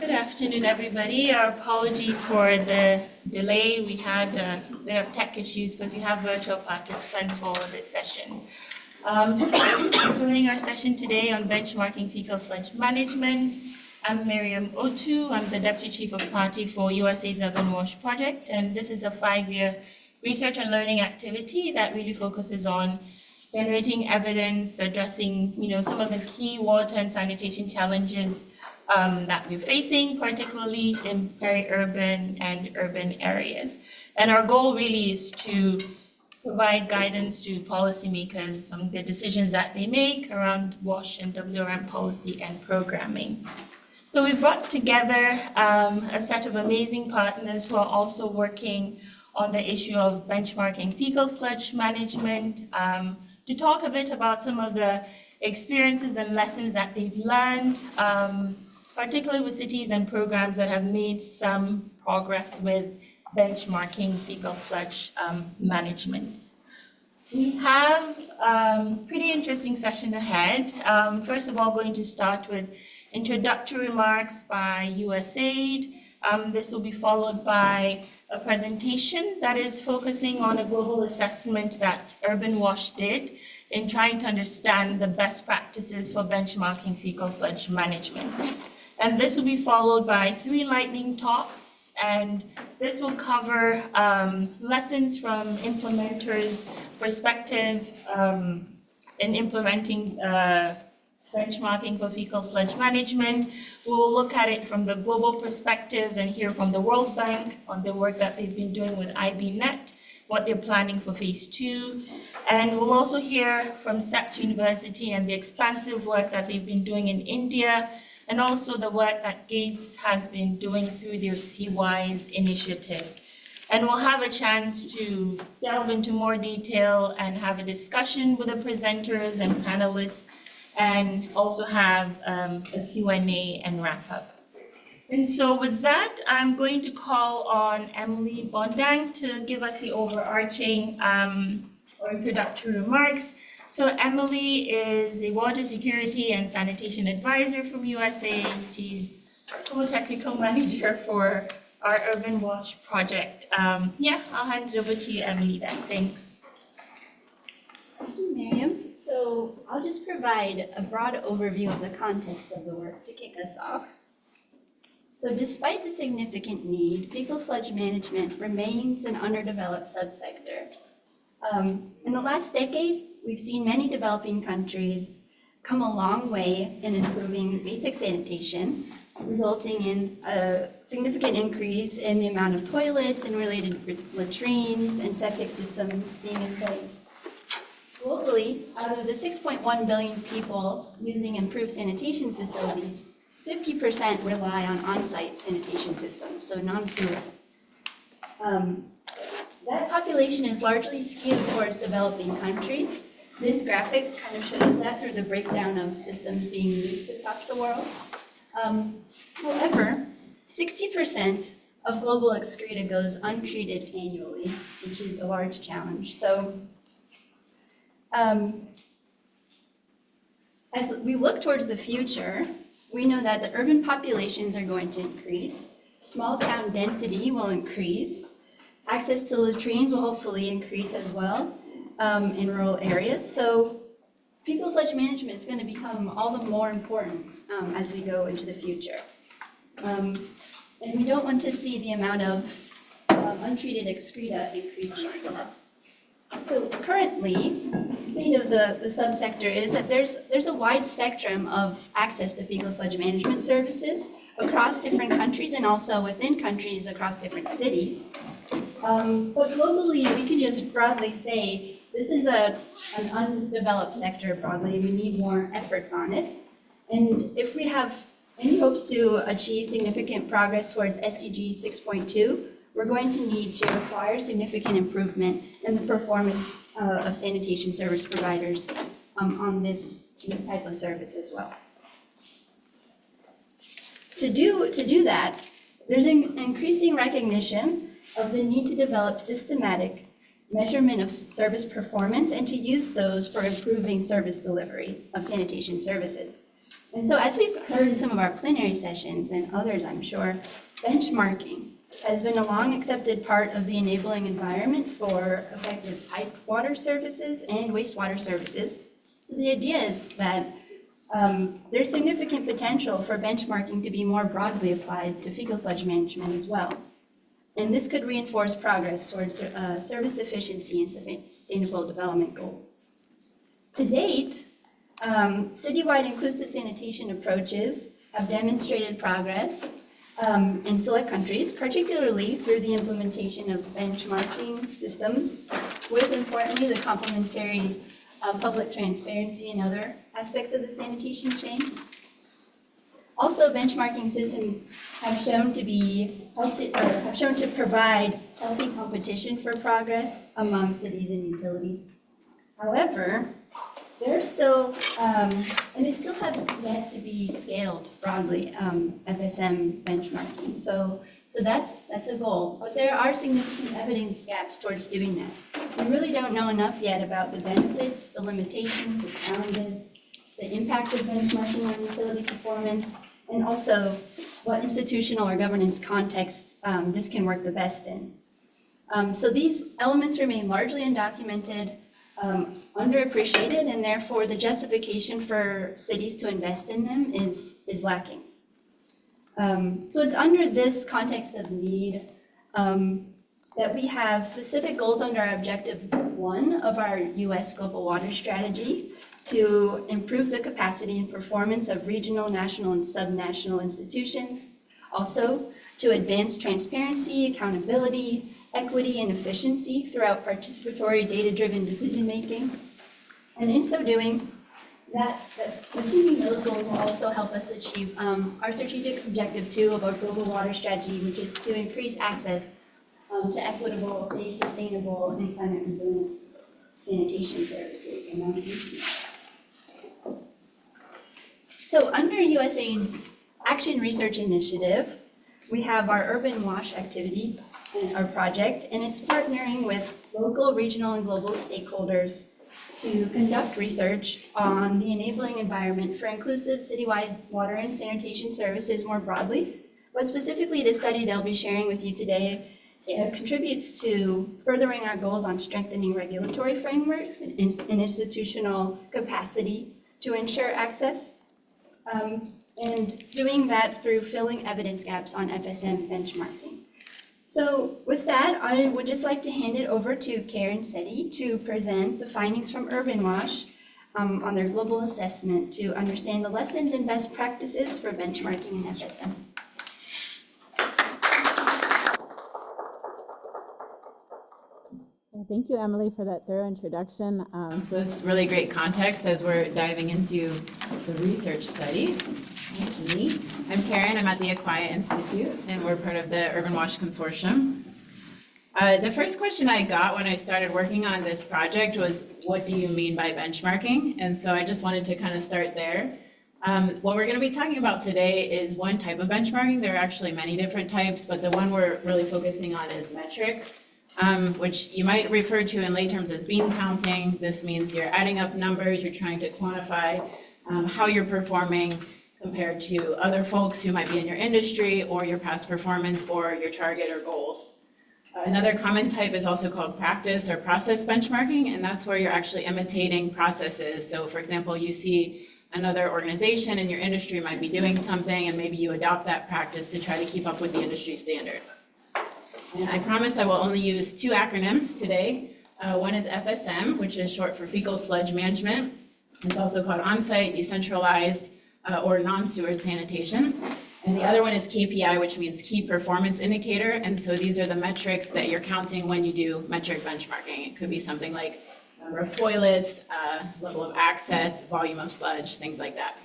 Good afternoon, everybody. Our apologies for the delay. We had there are tech issues because we have virtual participants for this session. So we're joining our session today on benchmarking fecal sludge management. I'm Miriam Otu. I'm the Deputy Chief of Party for USAID's Urban Wash Project, and this is a 5-year research and learning activity that really focuses on generating evidence, addressing some of the key water and sanitation challenges that we're facing, particularly in peri-urban and urban areas. And our goal really is to provide guidance to policymakers on the decisions that they make around WASH and WRM policy and programming. So we brought together a set of amazing partners who are also working on the issue of benchmarking fecal sludge management to talk a bit about some of the experiences and lessons that they've learned, particularly with cities and programs that have made some progress with benchmarking fecal sludge management. We have a pretty interesting session ahead. First of all, going to start with introductory remarks by USAID. This will be followed by a presentation that is focusing on a global assessment that Urban Wash did in trying to understand the best practices for benchmarking fecal sludge management. And this will be followed by 3 lightning talks, and this will cover lessons from implementers' perspective in implementing benchmarking for fecal sludge management. We will look at it from the global perspective and hear from the World Bank on the work that they've been doing with IBNet, what they're planning for phase 2. And we'll also hear from CEPT University and the expansive work that they've been doing in India, and also the work that Gates has been doing through their CWISE initiative. And we'll have a chance to delve into more detail and have a discussion with the presenters and panelists, and also have a Q&A and wrap up. And so with that, I'm going to call on Emily Bondang to give us the overarching or introductory remarks. So Emily is a water security and sanitation advisor from USAID. She's our co-technical manager for our Urban Wash project. I'll hand it over to you, Emily, then. Thanks. Thank you, Miriam. So I'll just provide a broad overview of the context of the work to kick us off. So despite the significant need, fecal sludge management remains an underdeveloped subsector. In the last decade, we've seen many developing countries come a long way in improving basic sanitation, resulting in a significant increase in the amount of toilets and related latrines and septic systems being in place. Globally, out of the 6.1 billion people using improved sanitation facilities, 50% rely on on-site sanitation systems, so non-sewer. That population is largely skewed towards developing countries. This graphic kind of shows that through the breakdown of systems being used across the world. However, 60% of global excreta goes untreated annually, which is a large challenge. So, as we look towards the future, we know that the urban populations are going to increase, small town density will increase, access to latrines will hopefully increase as well in rural areas. So fecal sludge management is going to become all the more important as we go into the future. And we don't want to see the amount of untreated excreta increasing as well. So currently, the state of the subsector is that there's a wide spectrum of access to fecal sludge management services across different countries and also within countries across different cities. But globally, we can just broadly say this is an undeveloped sector broadly. We need more efforts on it. And if we have any hopes to achieve significant progress towards SDG 6.2, we're going to need to require significant improvement in the performance of sanitation service providers on this type of service as well. To do that, there's an increasing recognition of the need to develop systematic measurement of service performance and to use those for improving service delivery of sanitation services. And so as we've heard in some of our plenary sessions and others, I'm sure, benchmarking has been a long accepted part of the enabling environment for effective piped water services and wastewater services. So the idea is that there's significant potential for benchmarking to be more broadly applied to fecal sludge management as well. And this could reinforce progress towards service efficiency and sustainable development goals. To date, citywide inclusive sanitation approaches have demonstrated progress in select countries, particularly through the implementation of benchmarking systems, with importantly the complementary public transparency and other aspects of the sanitation chain. Also, benchmarking systems have shown to be healthy, or have shown to provide healthy competition for progress among cities and utilities. However, there's still, and they still have yet to be scaled broadly, FSM benchmarking. So that's a goal, but there are significant evidence gaps towards doing that. We really don't know enough yet about the benefits, the limitations, the challenges, the impact of benchmarking on utility performance, and also what institutional or governance context this can work the best in. So these elements remain largely undocumented, underappreciated, and therefore the justification for cities to invest in them is lacking. So it's under this context of need that we have specific goals under our Objective 1 of our U.S. Global Water Strategy to improve the capacity and performance of regional, national, and subnational institutions. Also, to advance transparency, accountability, equity, and efficiency throughout participatory, data-driven decision-making. And in so doing, achieving those goals will also help us achieve our strategic objective 2 of our global water strategy, which is to increase access to equitable, safe, sustainable, and climate resilient sanitation services among youth. So under USAID's Action Research Initiative, we have our Urban Wash activity, our project, and it's partnering with local, regional, and global stakeholders to conduct research on the enabling environment for inclusive citywide water and sanitation services more broadly. But specifically, the study they'll be sharing with you today contributes to furthering our goals on strengthening regulatory frameworks and institutional capacity to ensure access, and doing that through filling evidence gaps on FSM benchmarking. So with that, I would just like to hand it over to Karen Setti to present the findings from Urban Wash on their global assessment to understand the lessons and best practices for benchmarking in FSM. Thank you, Emily, for that thorough introduction. So it's really great context as we're diving into the research study. That's me. I'm Karen. I'm at the Acquia Institute, and we're part of the Urban Wash Consortium. The first question I got when I started working on this project was, what do you mean by benchmarking? And so I just wanted to kind of start there. What we're going to be talking about today is one type of benchmarking. There are actually many different types, but the one we're really focusing on is metric. Which you might refer to in lay terms as bean counting. This means you're adding up numbers, you're trying to quantify how you're performing compared to other folks who might be in your industry, or your past performance, or your target or goals. Another common type is also called practice or process benchmarking, and that's where you're actually imitating processes. So for example, you see another organization in your industry might be doing something, and maybe you adopt that practice to try to keep up with the industry standard. And I promise I will only use 2 acronyms today. One is FSM, which is short for fecal sludge management. It's also called on-site, decentralized, or non-sewered sanitation. And the other one is KPI, which means key performance indicator. And so these are the metrics that you're counting when you do metric benchmarking. It could be something like number of toilets, level of access, volume of sludge, things like that.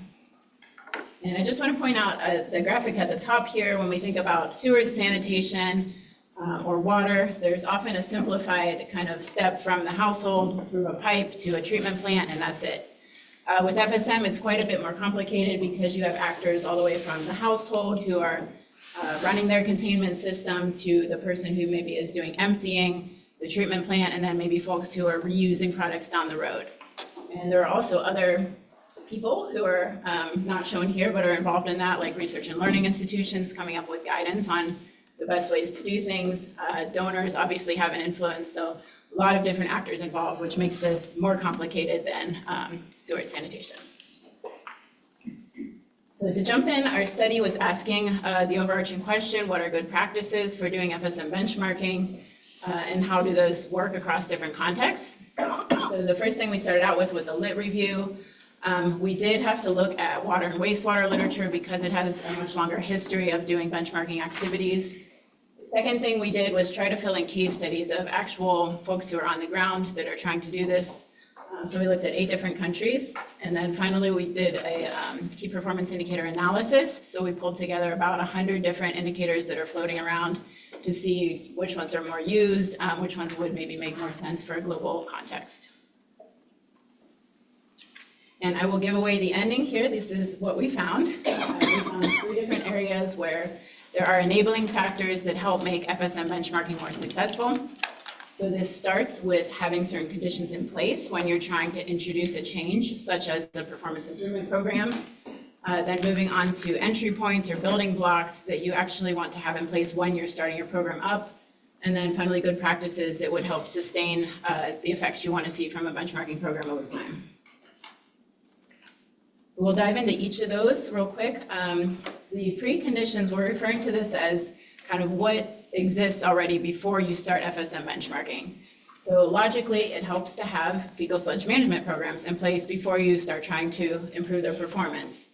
And I just want to point out the graphic at the top here. When we think about sewerage sanitation, or water, there's often a simplified kind of step from the household through a pipe to a treatment plant, and that's it. With FSM, it's quite a bit more complicated because you have actors all the way from the household who are running their containment system to the person who maybe is doing emptying, the treatment plant, and then maybe folks who are reusing products down the road. And there are also other people who are not shown here but are involved in that, like research and learning institutions coming up with guidance on the best ways to do things. Donors obviously have an influence, so a lot of different actors involved, which makes this more complicated than sewer sanitation. So to jump in, our study was asking the overarching question, what are good practices for doing FSM benchmarking, and how do those work across different contexts? So the first thing we started out with was a lit review. We did have to look at water and wastewater literature because it has a much longer history of doing benchmarking activities. The second thing we did was try to fill in case studies of actual folks who are on the ground that are trying to do this. So we looked at 8 different countries, and then finally we did a key performance indicator analysis. So we pulled together about 100 different indicators that are floating around to see which ones are more used, which ones would maybe make more sense for a global context. And I will give away the ending here. This is what we found. We found 3 different areas where there are enabling factors that help make FSM benchmarking more successful. So this starts with having certain conditions in place when you're trying to introduce a change, such as the performance improvement program. Then moving on to entry points or building blocks that you actually want to have in place when you're starting your program up. And then finally, good practices that would help sustain the effects you want to see from a benchmarking program over time. So we'll dive into each of those real quick. The preconditions, we're referring to this as kind of what exists already before you start FSM benchmarking. So logically, it helps to have fecal sludge management programs in place before you start trying to improve their performance.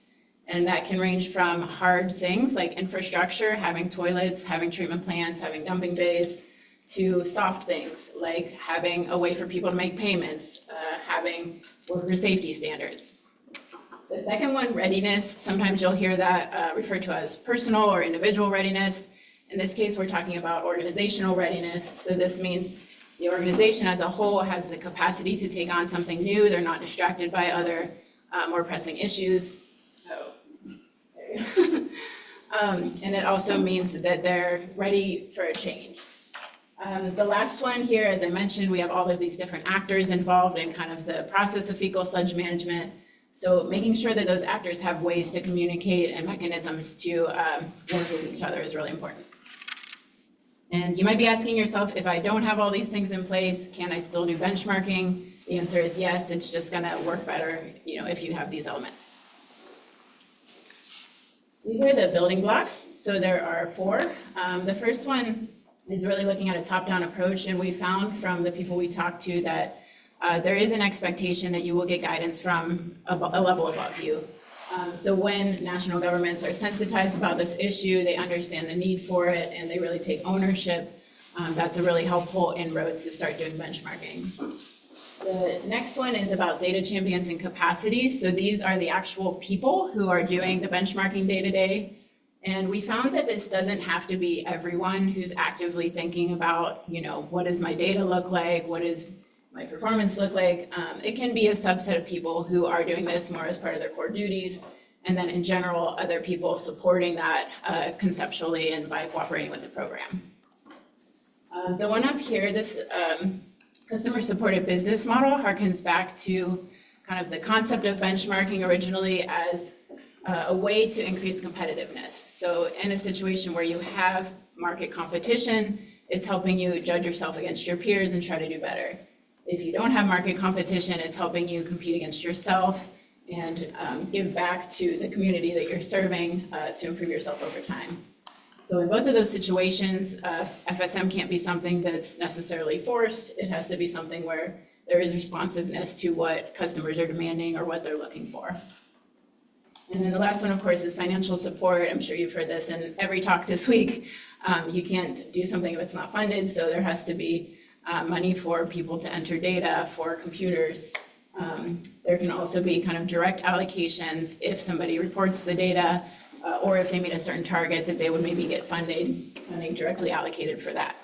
And that can range from hard things like infrastructure, having toilets, having treatment plants, having dumping bays, to soft things like having a way for people to make payments, having worker safety standards. The second one, readiness. Sometimes you'll hear that referred to as personal or individual readiness. In this case, we're talking about organizational readiness. So this means the organization as a whole has the capacity to take on something new. They're not distracted by other more pressing issues. And it also means that they're ready for a change. The last one here, as I mentioned, we have all of these different actors involved in kind of the process of fecal sludge management. So making sure that those actors have ways to communicate and mechanisms to work with each other is really important. And you might be asking yourself, if I don't have all these things in place, can I still do benchmarking? The answer is yes, it's just gonna work better, if you have these elements. These are the building blocks. So there are 4. The first one is really looking at a top-down approach, and we found from the people we talked to that there is an expectation that you will get guidance from a level above you. So when national governments are sensitized about this issue, they understand the need for it, and they really take ownership. That's a really helpful inroad to start doing benchmarking. The next one is about data champions and capacity. So these are the actual people who are doing the benchmarking day to day. And we found that this doesn't have to be everyone who's actively thinking about, what does my data look like? What does my performance look like? It can be a subset of people who are doing this more as part of their core duties. And then in general, other people supporting that conceptually and by cooperating with the program. The one up here, this customer-supported business model harkens back to kind of the concept of benchmarking originally as a way to increase competitiveness. So in a situation where you have market competition, it's helping you judge yourself against your peers and try to do better. If you don't have market competition, it's helping you compete against yourself and give back to the community that you're serving to improve yourself over time. So in both of those situations, FSM can't be something that's necessarily forced. It has to be something where there is responsiveness to what customers are demanding or what they're looking for. And then the last one, of course, is financial support. I'm sure you've heard this in every talk this week. You can't do something if it's not funded, so there has to be money for people to enter data, for computers. There can also be kind of direct allocations if somebody reports the data, or if they meet a certain target that they would maybe get funding directly allocated for that.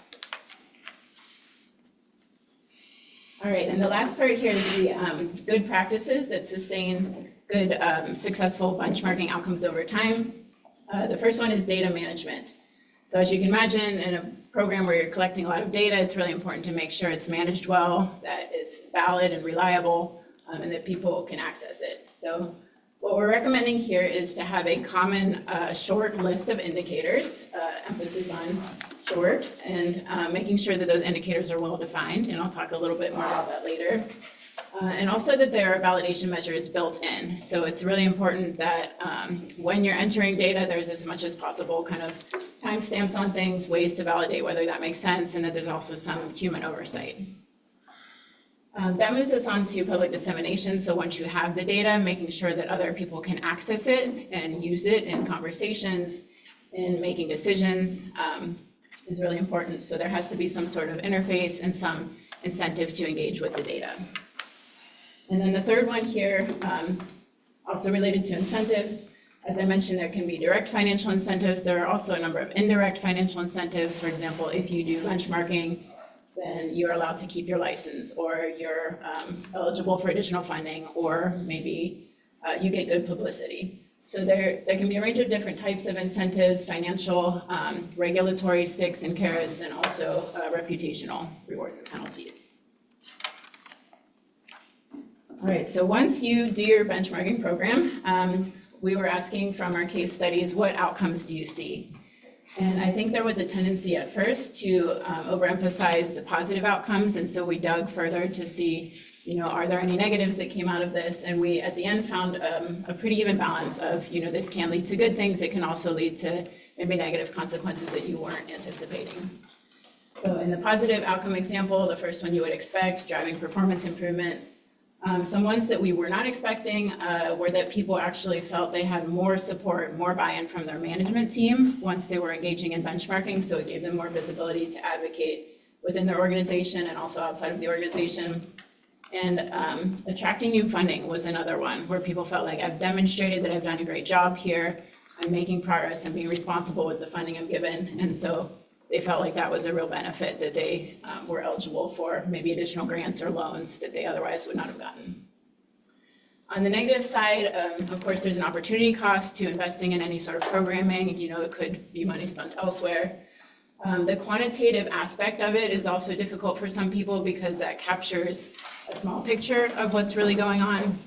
All right, and the last part here is the good practices that sustain good, successful benchmarking outcomes over time. The first one is data management. So as you can imagine, in a program where you're collecting a lot of data, it's really important to make sure it's managed well, that it's valid and reliable, and that people can access it. So what we're recommending here is to have a common short list of indicators, emphasis on short, and making sure that those indicators are well defined, and I'll talk a little bit more about that later. And also that there are validation measures built in. So it's really important that when you're entering data, there's as much as possible kind of timestamps on things, ways to validate whether that makes sense, and that there's also some human oversight. That moves us on to public dissemination. So once you have the data, making sure that other people can access it and use it in conversations, in making decisions, is really important. So there has to be some sort of interface and some incentive to engage with the data. And then the third one here, also related to incentives. As I mentioned, there can be direct financial incentives. There are also a number of indirect financial incentives. For example, if you do benchmarking, then you're allowed to keep your license, or you're eligible for additional funding, or maybe you get good publicity. So there can be a range of different types of incentives, financial, regulatory sticks and carrots, and also reputational rewards and penalties. All right, so once you do your benchmarking program, we were asking from our case studies, what outcomes do you see? And I think there was a tendency at first to overemphasize the positive outcomes, and so we dug further to see, are there any negatives that came out of this? And we, at the end, found a pretty even balance of, this can lead to good things. It can also lead to maybe negative consequences that you weren't anticipating. So in the positive outcome example, the first one you would expect, driving performance improvement. Some ones that we were not expecting were that people actually felt they had more support, more buy-in from their management team once they were engaging in benchmarking, so it gave them more visibility to advocate within their organization and also outside of the organization. And attracting new funding was another one where people felt like, I've demonstrated that I've done a great job here, I'm making progress, I'm being responsible with the funding I'm given, and so they felt like that was a real benefit, that they were eligible for maybe additional grants or loans that they otherwise would not have gotten. On the negative side, of course, there's an opportunity cost to investing in any sort of programming. It could be money spent elsewhere. The quantitative aspect of it is also difficult for some people because that captures a small picture of what's really going on.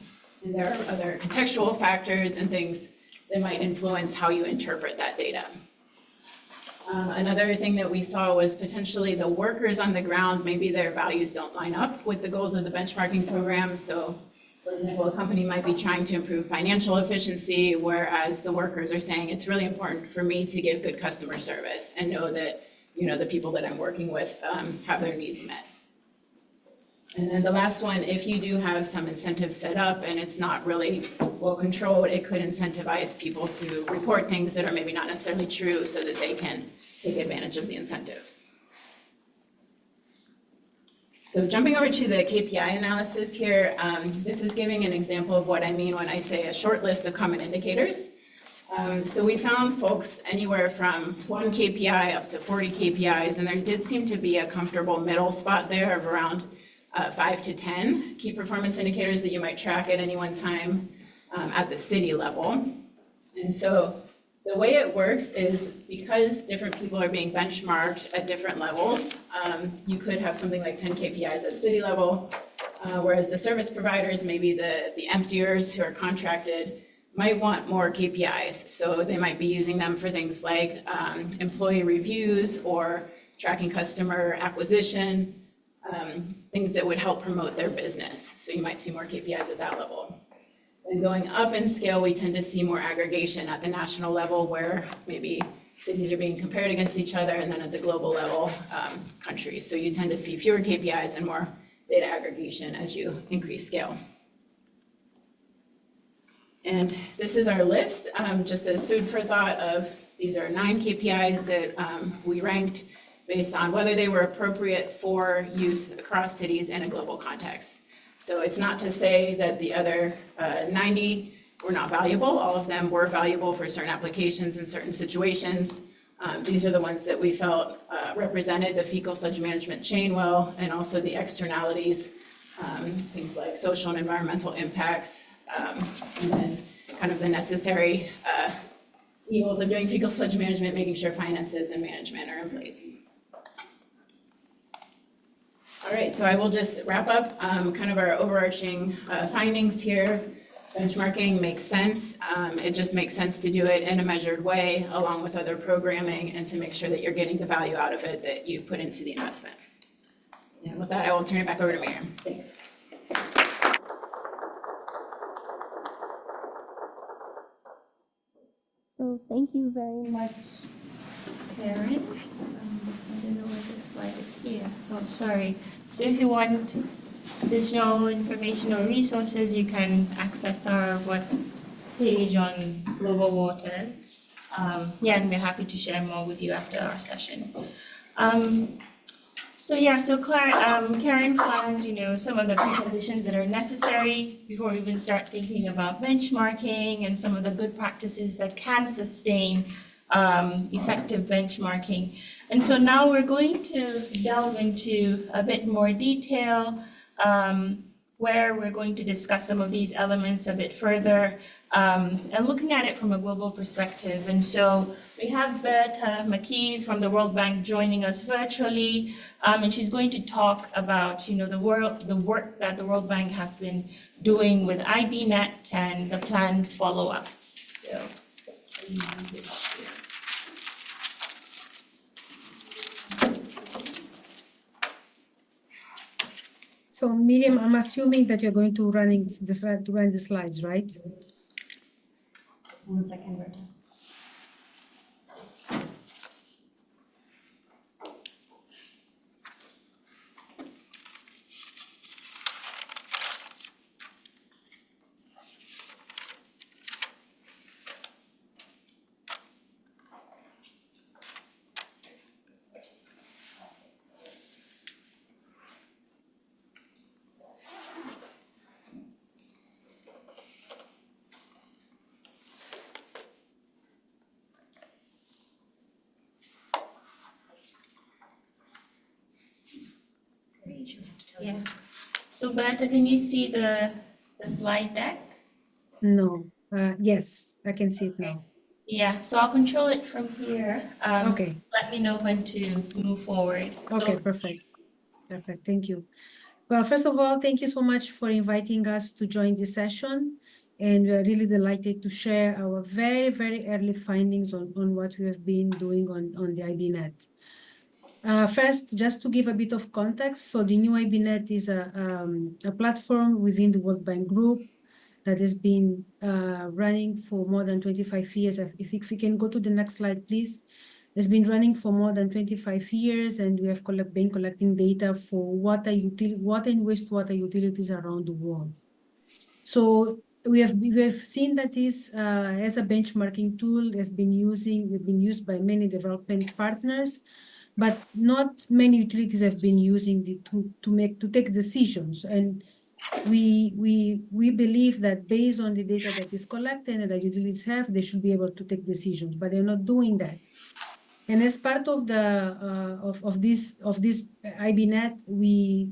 And there are other contextual factors and things that might influence how you interpret that data. Another thing that we saw was potentially the workers on the ground, maybe their values don't line up with the goals of the benchmarking program. So, for example, a company might be trying to improve financial efficiency, whereas the workers are saying it's really important for me to give good customer service and know that, the people that I'm working with have their needs met. And then the last one, if you do have some incentives set up and it's not really well controlled, it could incentivize people to report things that are maybe not necessarily true so that they can take advantage of the incentives. So jumping over to the KPI analysis here, this is giving an example of what I mean when I say a short list of common indicators. So we found folks anywhere from 1 KPI up to 40 KPIs, and there did seem to be a comfortable middle spot there of around 5 to 10 key performance indicators that you might track at any one time at the city level. And so the way it works is because different people are being benchmarked at different levels, you could have something like 10 KPIs at city level, whereas the service providers, maybe the emptiers who are contracted, might want more KPIs. So they might be using them for things like employee reviews or tracking customer acquisition, things that would help promote their business. So you might see more KPIs at that level. And going up in scale, we tend to see more aggregation at the national level where maybe cities are being compared against each other, and then at the global level, countries. So you tend to see fewer KPIs and more data aggregation as you increase scale. And this is our list, just as food for thought of, these are 9 KPIs that we ranked based on whether they were appropriate for use across cities in a global context. So it's not to say that the other 90 were not valuable. All of them were valuable for certain applications in certain situations. These are the ones that we felt represented the fecal sludge management chain well, and also the externalities, things like social and environmental impacts, and then kind of the necessary evils of doing fecal sludge management, making sure finances and management are in place. All right, so I will just wrap up kind of our overarching findings here. benchmarking makes sense. It just makes sense to do it in a measured way along with other programming and to make sure that you're getting the value out of it that you put into the investment. And with that, I will turn it back over to Miriam. Thanks. So thank you very much, Karen. I don't know where this slide is here. Oh, sorry. So if you want additional information or resources, you can access our page on global waters. Yeah, and we're happy to share more with you after our session. So Karen found, some of the preconditions that are necessary before we even start thinking about benchmarking and some of the good practices that can sustain effective benchmarking. And so now we're going to delve into a bit more detail where we're going to discuss some of these elements a bit further and looking at it from a global perspective. And so we have Berta McKee from the World Bank joining us virtually, and she's going to talk about the work that the World Bank has been doing with IBNet and the planned follow-up. So So Miriam, I'm assuming that you're going to run the slides, right? Just 1 second, Berta. Yeah. So Berta, can you see the slide deck? No. Yes, I can see it now. Yeah, so I'll control it from here. Okay. Let me know when to move forward. Okay, perfect. Perfect. Thank you. Well, first of all, thank you so much for inviting us to join this session. And we are really delighted to share our very, very early findings on what we have been doing on the IBNet. First, just to give a bit of context, so the new IBNet is a platform within the World Bank Group that has been running for more than 25 years. If we can go to the next slide, please. It's been running for more than 25 years, and we have been collecting data for water and wastewater utilities around the world. So we have seen that this as a benchmarking tool we've been used by many development partners, but not many utilities have been using it to take decisions. And we believe that based on the data that is collected and that utilities have, they should be able to take decisions, but they're not doing that. And as part of this IBNet, we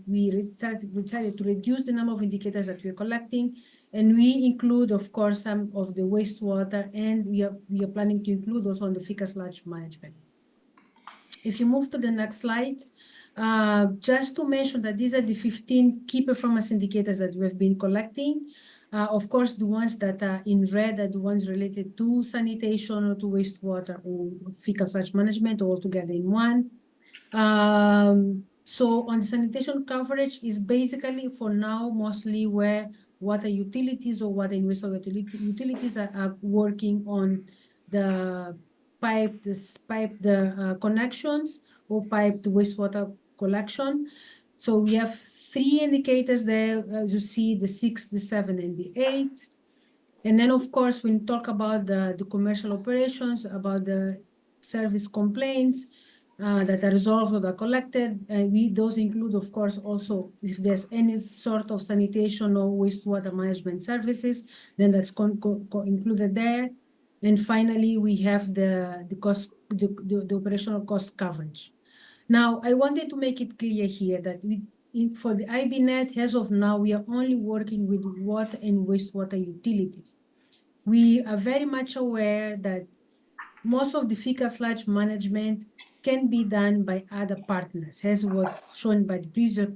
decided to reduce the number of indicators that we're collecting, and we include, of course, some of the wastewater, and we are planning to include also on the fecal sludge management. If you move to the next slide, just to mention that these are the 15 key performance indicators that we have been collecting. Of course, the ones that are in red are the ones related to sanitation or to wastewater or fecal sludge management all together in one. So on sanitation coverage is basically for now mostly where water utilities or water and wastewater utilities are working on the connections or piped wastewater collection. So we have 3 indicators there, as you see, the 6, the 7, and the 8. And then, of course, when we talk about the commercial operations, about the service complaints that are resolved or are collected, those include, of course, also if there's any sort of sanitation or wastewater management services, then that's included there. And finally, we have the operational cost coverage. Now, I wanted to make it clear here that for the IBNet, as of now, we are only working with water and wastewater utilities. We are very much aware that most of the fecal sludge management can be done by other partners, as was shown by the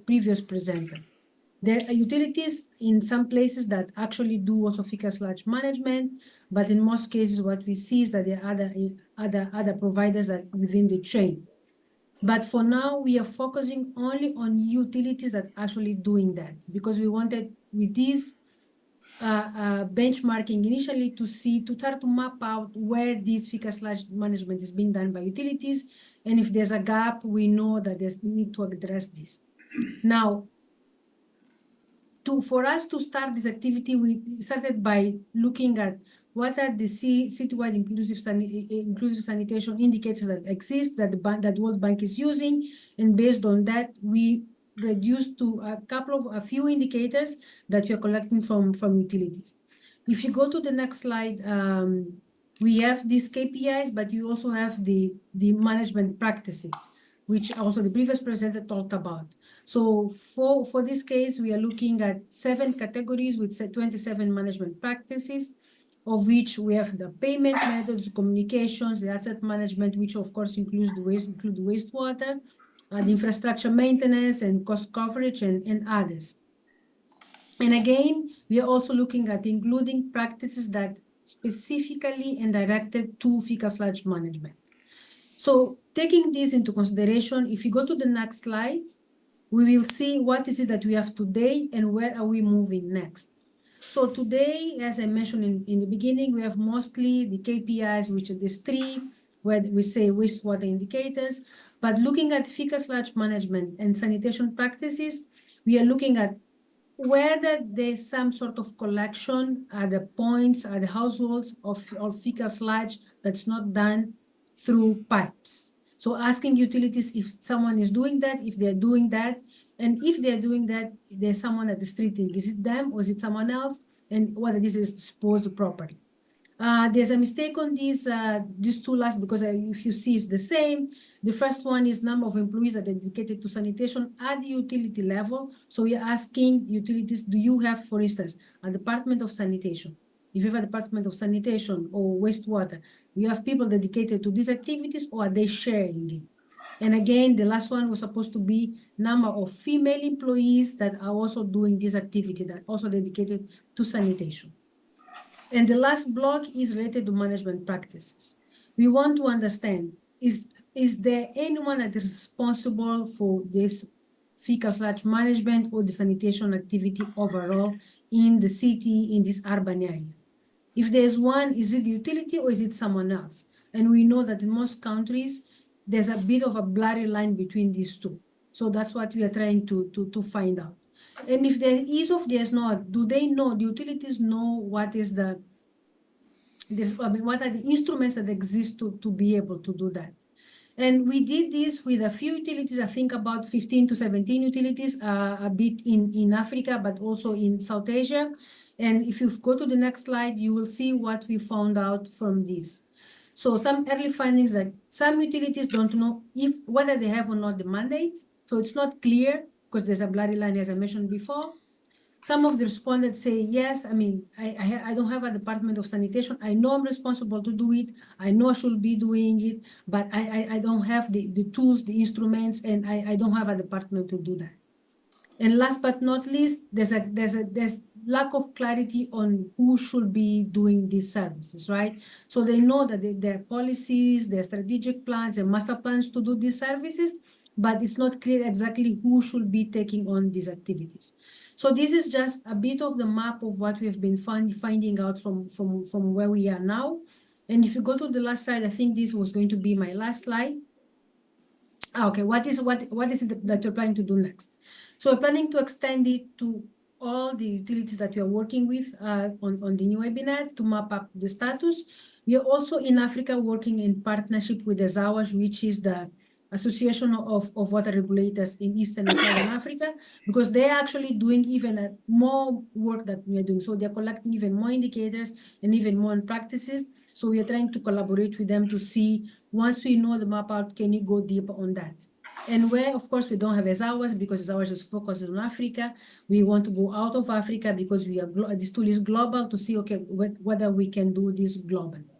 previous presenter. There are utilities in some places that actually do also fecal sludge management, but in most cases, what we see is that there are other providers that within the chain. But for now, we are focusing only on utilities that are actually doing that, because we wanted with this benchmarking initially to try to map out where this fecal sludge management is being done by utilities, and if there's a gap, we know that there's need to address this. Now, for us to start this activity, we started by looking at what are the citywide inclusive sanitation indicators that exist that that World Bank is using, and based on that, we reduced to a few indicators that we are collecting from utilities. If you go to the next slide, we have these KPIs, but you also have the management practices, which also the previous presenter talked about. So for this case, we are looking at 7 categories with 27 management practices, of which we have the payment methods, communications, the asset management, which of course includes the wastewater, the infrastructure maintenance and cost coverage and others. And again, we are also looking at including practices that specifically and directed to fecal sludge management. So taking this into consideration, if you go to the next slide, we will see what is it that we have today and where are we moving next. So today, as I mentioned in the beginning, we have mostly the KPIs, which are these 3, where we say wastewater indicators. But looking at fecal sludge management and sanitation practices, we are looking at whether there's some sort of collection at the points, at the households of fecal sludge that's not done through pipes. So asking utilities if someone is doing that, if they're doing that, and if they're doing that, there's someone at the treating. Is it them or is it someone else? And whether this is disposed properly. There's a mistake on these 2 last, because if you see it's the same. The first one is number of employees that are dedicated to sanitation at the utility level. So we are asking utilities, do you have, for instance, a department of sanitation? If you have a department of sanitation or wastewater, you have people dedicated to these activities, or are they sharing it? And again, the last one was supposed to be number of female employees that are also doing this activity, that are also dedicated to sanitation. And the last block is related to management practices. We want to understand, is there anyone that is responsible for this fecal sludge management or the sanitation activity overall in the city, in this urban area? If there's one, is it the utility or is it someone else? And we know that in most countries, there's a bit of a blurry line between these two. So that's what we are trying to find out. And if there is or there's not, do they know, the utilities know what is what are the instruments that exist to be able to do that? And we did this with a few utilities, I think about 15 to 17 utilities, a bit in Africa, but also in South Asia. And if you go to the next slide, you will see what we found out from this. So some early findings that some utilities don't know whether they have or not the mandate. So it's not clear because there's a blurry line, as I mentioned before. Some of the respondents say, yes, I mean, I don't have a department of sanitation. I know I'm responsible to do it. I know I should be doing it, but I don't have the tools, the instruments, and I don't have a department to do that. And last but not least, there's lack of clarity on who should be doing these services, right? So they know that there are policies, there are strategic plans and master plans to do these services, but it's not clear exactly who should be taking on these activities. So this is just a bit of the map of what we've been finding out from where we are now. And if you go to the last slide, I think this was going to be my last slide. Okay, what is it that you're planning to do next? So we're planning to extend it to all the utilities that we are working with on the new webinar to map up the status. We are also in Africa working in partnership with the ZAWAJ, which is the Association of Water Regulators in Eastern and Southern Africa, because they're actually doing even more work that we are doing. So they're collecting even more indicators and even more practices. So we are trying to collaborate with them to see, once we know the map out, can you go deeper on that? And where, of course, we don't have ZAWAJ because ZAWAJ is focused on Africa. We want to go out of Africa because this tool is global to see, okay, whether we can do this globally.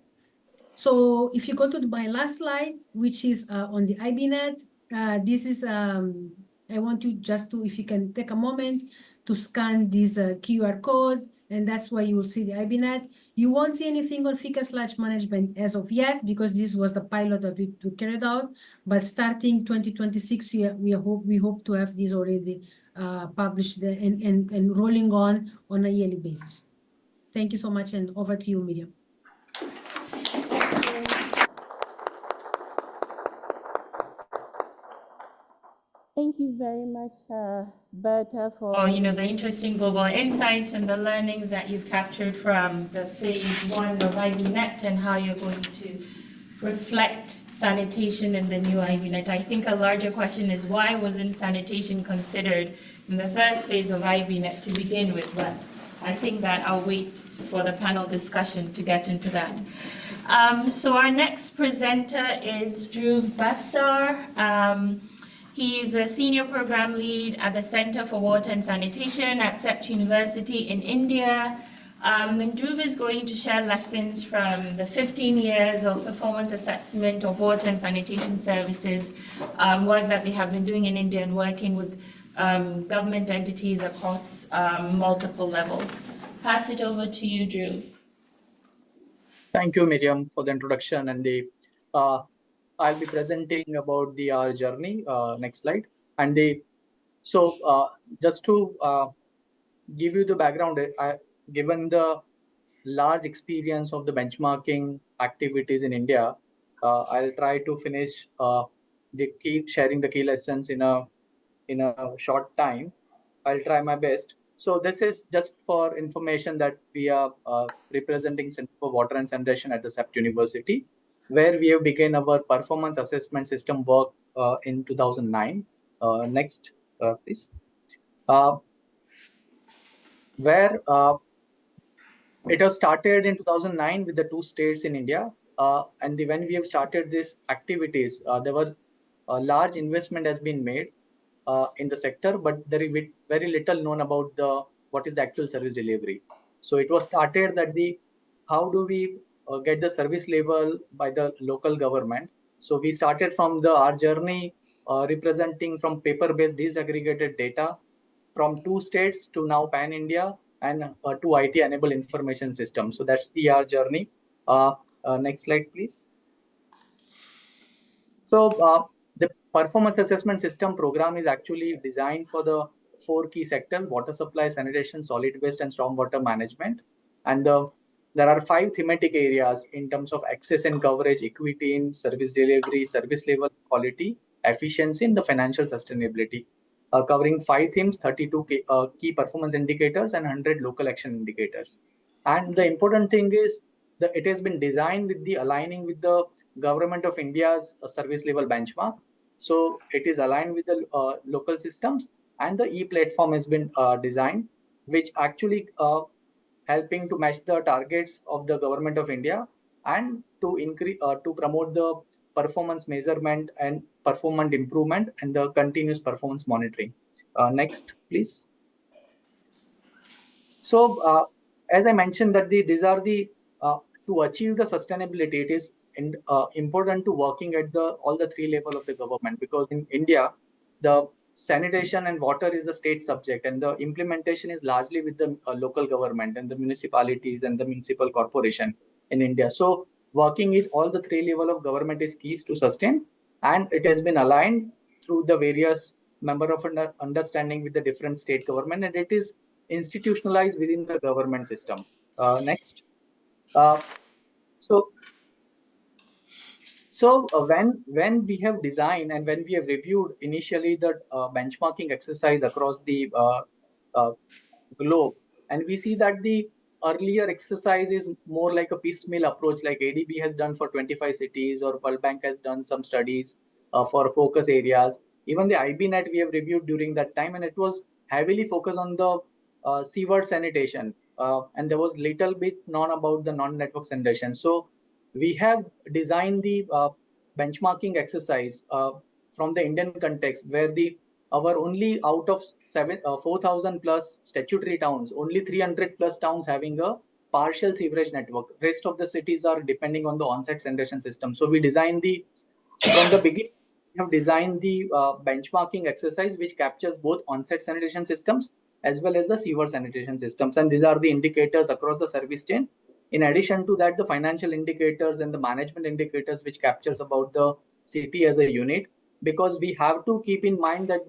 So if you go to my last slide, which is on the IBNet, this is, I want you just to, if you can take a moment to scan this QR code, and that's why you will see the IBNet. You won't see anything on fecal sludge management as of yet because this was the pilot that we carried out. But starting 2026, we hope to have this already published and rolling on a yearly basis. Thank you so much, and over to you, Miriam. Thank you very much, Berta, for the interesting global insights and the learnings that you've captured from the phase 1 of IBNet and how you're going to reflect sanitation in the new IBNet. I think a larger question is why wasn't sanitation considered in the first phase of IBNet to begin with? But I think that I'll wait for the panel discussion to get into that. So our next presenter is Dhruv Bafsar. He's a senior program lead at the Center for Water and Sanitation at CEPT University in India. And Dhruv is going to share lessons from the 15 years of performance assessment of water and sanitation services, work that they have been doing in India and working with government entities across multiple levels. Pass it over to you, Dhruv. Thank you, Miriam, for the introduction and the I'll be presenting about our journey. Next slide. And just to give you the background, given the large experience of the benchmarking activities in India, I'll try to finish sharing the key lessons in a short time. I'll try my best. So this is just for information that we are representing Center for Water and Sanitation at the CEPT University, where we have begun our performance assessment system work in 2009. Next, please. Where it was started in 2009 with the 2 states in India. And when we have started these activities, there were a large investment has been made in the sector, but there is very little known about what is the actual service delivery. So it was started that how do we get the service level by the local government. So we started from our journey representing from paper-based disaggregated data from 2 states to now pan-India and to IT-enabled information system. So that's our journey. Next slide, please. So the performance assessment system program is actually designed for the 4 key sectors: water supply, sanitation, solid waste, and stormwater management. And there are 5 thematic areas in terms of access and coverage, equity in service delivery, service level quality, efficiency, and the financial sustainability, covering 5 themes, 32 key performance indicators, and 100 local action indicators. And the important thing is that it has been designed with aligning with the Government of India's service level benchmark. So it is aligned with the local systems, and the e-platform has been designed, which actually helping to match the targets of the Government of India and to increase to promote the performance measurement and performance improvement and the continuous performance monitoring. Next, please. So as I mentioned that these are to achieve the sustainability, it is important to working at all the 3 levels of the government, because in India, the sanitation and water is a state subject, and the implementation is largely with the local government and the municipalities and the municipal corporation in India. So working at all the 3 levels of government is key to sustain, and it has been aligned through the various member of understanding with the different state government, and it is institutionalized within the government system. Next. When we have designed and when we have reviewed initially the benchmarking exercise across the globe, and we see that the earlier exercise is more like a piecemeal approach, like ADB has done for 25 cities, or World Bank has done some studies for focus areas. Even the IBNet we have reviewed during that time, and it was heavily focused on the seaward sanitation, and there was little bit known about the non-network sanitation. So we have designed the benchmarking exercise from the Indian context, where our only out of 4,000 plus statutory towns, only 300 plus towns having a partial sewerage network. Rest of the cities are depending on the on-site sanitation system. So we designed from the beginning, we have designed the benchmarking exercise, which captures both on-site sanitation systems as well as the sewer sanitation systems. And these are the indicators across the service chain. In addition to that, the financial indicators and the management indicators, which captures about the city as a unit, because we have to keep in mind that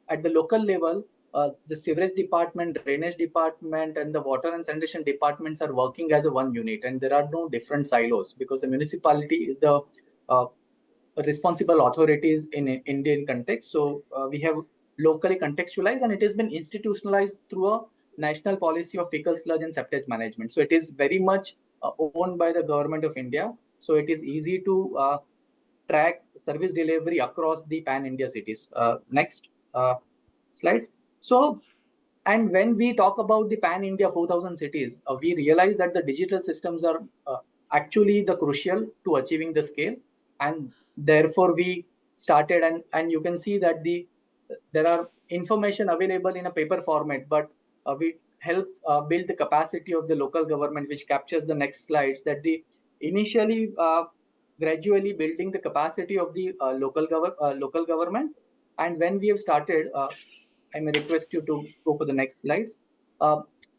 at the local level, the sewerage department, drainage department, and the water and sanitation departments are working as a one unit, and there are no different silos, because the municipality is the responsible authorities in Indian context. So we have locally contextualized, and it has been institutionalized through a national policy of fecal, sludge, and septage management. So it is very much owned by the government of India. So it is easy to track service delivery across the pan-India cities. Next slides. So, and when we talk about the pan-India 4,000 cities, we realize that the digital systems are actually the crucial to achieving the scale, and therefore we started, and you can see that there are information available in a paper format, but we help build the capacity of the local government, which captures the next slides, that the initially gradually building the capacity of the local government. And when we have started, I may request you to go for the next slides.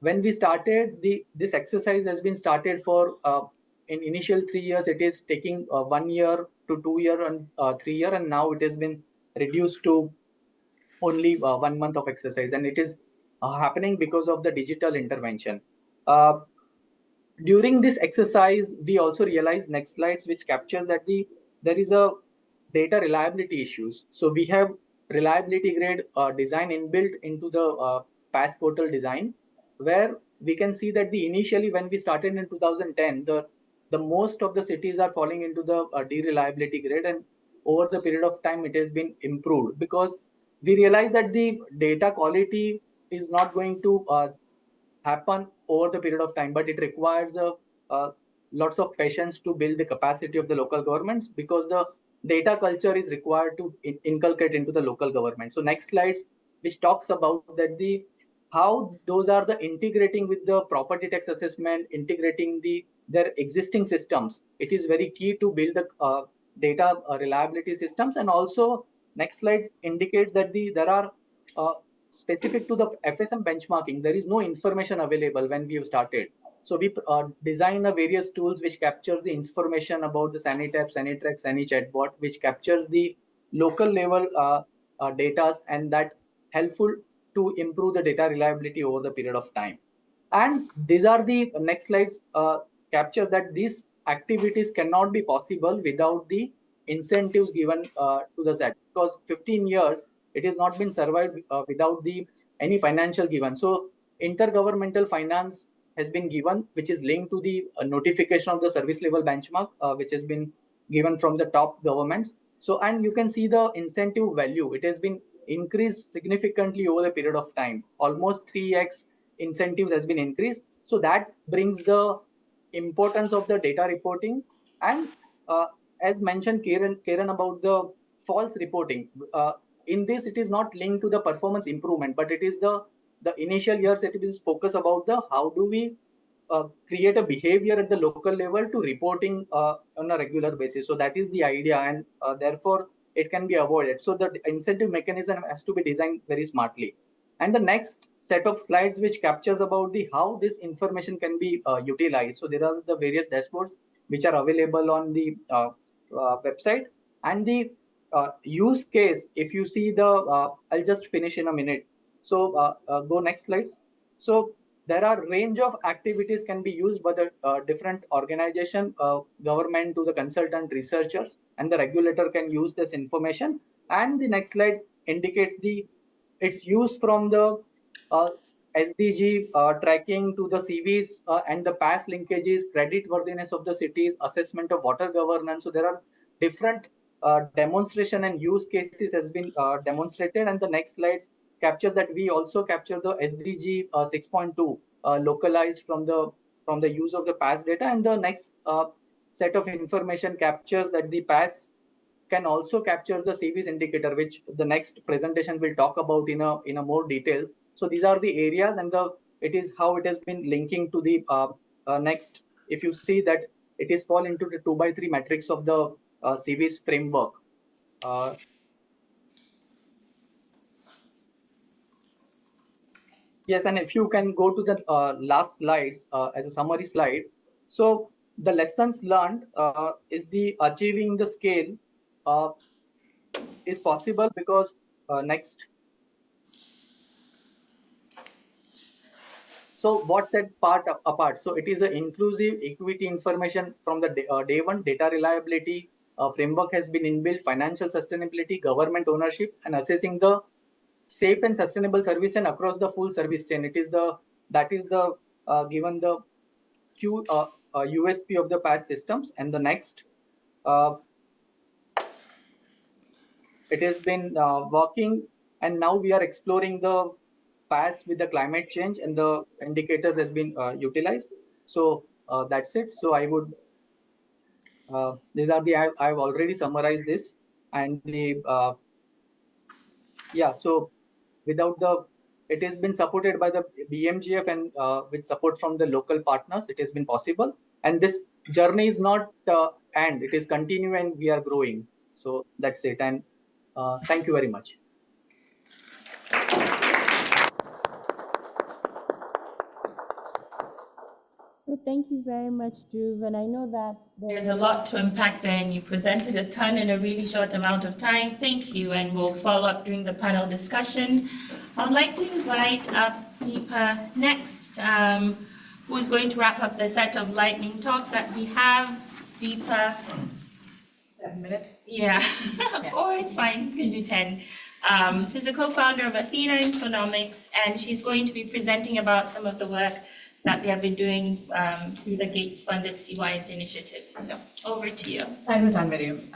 When we started, this exercise has been started for in initial 3 years. It is taking 1 year to 2 year and 3 year, and now it has been reduced to only 1 month of exercise, and it is happening because of the digital intervention. During this exercise, we also realized, next slides, which captures that there is a data reliability issues. So we have reliability grade design inbuilt into the pass portal design, where we can see that initially when we started in 2010, the most of the cities are falling into the de-reliability grade, and over the period of time it has been improved, because we realize that the data quality is not going to happen over the period of time, but it requires lots of patience to build the capacity of the local governments, because the data culture is required to inculcate into the local government. So next slides, which talks about that how those are the integrating with the property tax assessment, integrating their existing systems. It is very key to build the data reliability systems. And also next slide indicates that there are specific to the FSM benchmarking, there is no information available when we have started. So we design various tools which capture the information about the Sanitap, Sanitrack, SaniChatbot, which captures the local level data, and that helpful to improve the data reliability over the period of time. And these are the next slides captures that these activities cannot be possible without the incentives given to the set, because 15 years it has not been survived without any financial given. So intergovernmental finance has been given, which is linked to the notification of the service level benchmark, which has been given from the top governments. So, and you can see the incentive value, it has been increased significantly over the period of time. Almost 3x incentives has been increased. So that brings the importance of the data reporting. And as mentioned Karen about the false reporting, in this it is not linked to the performance improvement, but it is the initial years it is focus about the how do we create a behavior at the local level to reporting on a regular basis. So that is the idea, and therefore it can be avoided. So the incentive mechanism has to be designed very smartly. And the next set of slides which captures about how this information can be utilized. So there are the various dashboards which are available on the website, and the use case, if you see I'll just finish in a minute. So go next slides. So there are range of activities can be used by the different organization, government to the consultant, researchers, and the regulator can use this information. And the next slide indicates its use from the SDG tracking to the CVs and the past linkages, credit worthiness of the cities, assessment of water governance. So there are different demonstration and use cases has been demonstrated. And the next slides captures that we also capture the SDG 6.2 localized from the use of the past data. And the next set of information captures that the past can also capture the CVs indicator, which the next presentation will talk about in a more detail. So these are the areas, and it is how it has been linking to the next. If you see that it is fall into the 2x3 matrix of the CVs framework. Yes, and if you can go to the last slides as a summary slide. So the lessons learned is the achieving the scale is possible because next. So what set part apart? So it is an inclusive equity information from the day one. Data reliability framework has been inbuilt, financial sustainability, government ownership, and assessing the safe and sustainable service and across the full service chain. It is the given the USP of the past systems. And the next, it has been working, and now we are exploring the past with the climate change, and the indicators has been utilized. So that's it. So I would these are the I've already summarized this, and the yeah. So without the it has been supported by the BMGF and with support from the local partners, it has been possible. And this journey is not end; it is continue, and we are growing. So that's it. And thank you very much. So thank you very much, Dhruv. And I know that there's a lot to unpack there, and you presented a ton in a really short amount of time. Thank you, and we'll follow up during the panel discussion. I'd like to invite up Deepa next, who's going to wrap up the set of lightning talks that we have. Deepa. 7 minutes? Yeah, or it's fine, you can do 10. She's the co-founder of Athena Infonomics, and she's going to be presenting about some of the work that they have been doing through the Gates-funded CYS initiatives. So over to you. Thanks a ton, Miriam.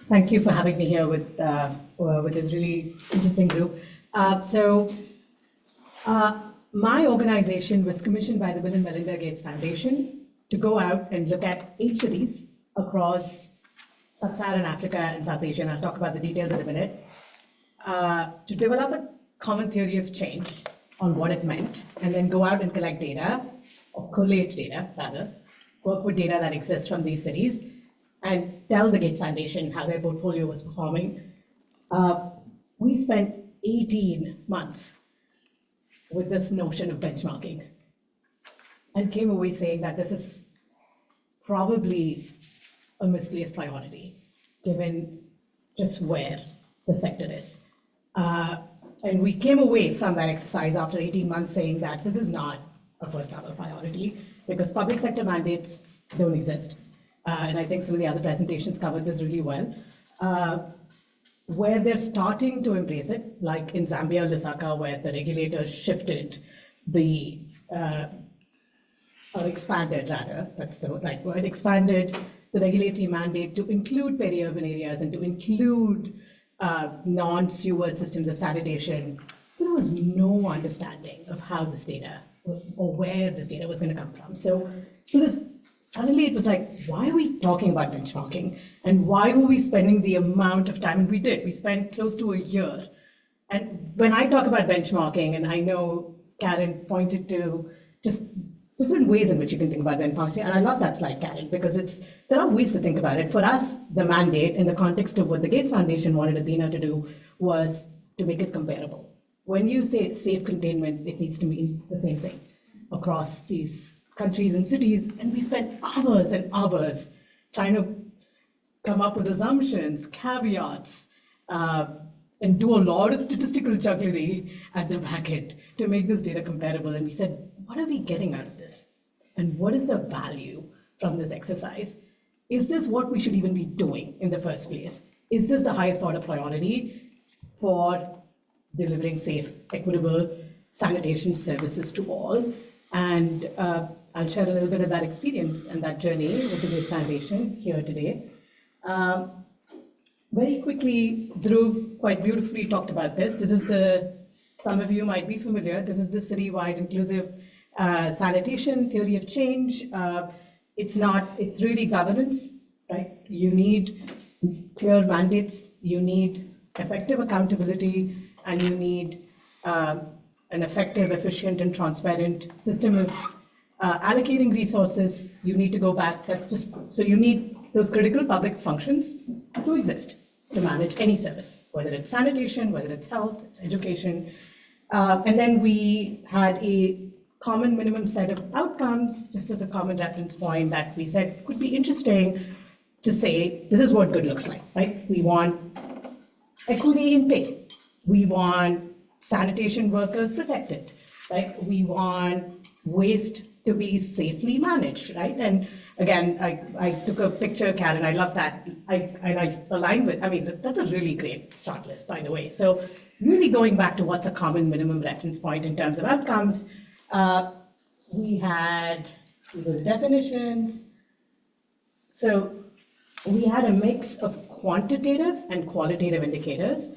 Thank you for having me here with this really interesting group. My organization was commissioned by the Bill and Melinda Gates Foundation to go out and look at 8 cities across Sub-Saharan Africa and South Asia, and I'll talk about the details in a minute, to develop a common theory of change on what it meant, and then go out and collect data, or collate data rather, work with data that exists from these cities, and tell the Gates Foundation how their portfolio was performing. We spent 18 months with this notion of benchmarking, and came away saying that this is probably a misplaced priority, given just where the sector is. And we came away from that exercise after 18 months saying that this is not a first order priority, because public sector mandates don't exist. And I think some of the other presentations covered this really well. Where they're starting to embrace it, like in Zambia, Lusaka, where the regulators shifted the, or expanded rather, that's the right word, expanded the regulatory mandate to include peri-urban areas and to include non-sewer systems of sanitation. There was no understanding of how this data, or where this data was going to come from. So suddenly it was like, why are we talking about benchmarking? And why were we spending the amount of time? And we did. We spent close to a year. And when I talk about benchmarking, and I know Karen pointed to just different ways in which you can think about benchmarking, and I love that slide, Karen, because there are ways to think about it. For us, the mandate in the context of what the Gates Foundation wanted Athena to do was to make it comparable. When you say safe containment, it needs to mean the same thing across these countries and cities, and we spent hours and hours trying to come up with assumptions, caveats, and do a lot of statistical jugglery at the back end to make this data comparable. And we said, what are we getting out of this? And what is the value from this exercise? Is this what we should even be doing in the first place? Is this the highest order priority for delivering safe, equitable sanitation services to all? And I'll share a little bit of that experience and that journey with the Gates Foundation here today. Very quickly, Dhruv quite beautifully talked about this. This is some of you might be familiar, this is the city-wide inclusive sanitation theory of change. It's really governance, right? You need clear mandates, you need effective accountability, and you need an effective, efficient, and transparent system of allocating resources. You need to go back, so you need those critical public functions to exist, to manage any service, whether it's sanitation, whether it's health, it's education. And then we had a common minimum set of outcomes, just as a common reference point that we said could be interesting to say, this is what good looks like, right? We want equity in pay. We want sanitation workers protected, right? We want waste to be safely managed, right? And again, I took a picture, Karen, I love that. I aligned with, I mean, that's a really great short list, by the way. So really going back to what's a common minimum reference point in terms of outcomes, we had the definitions. So we had a mix of quantitative and qualitative indicators.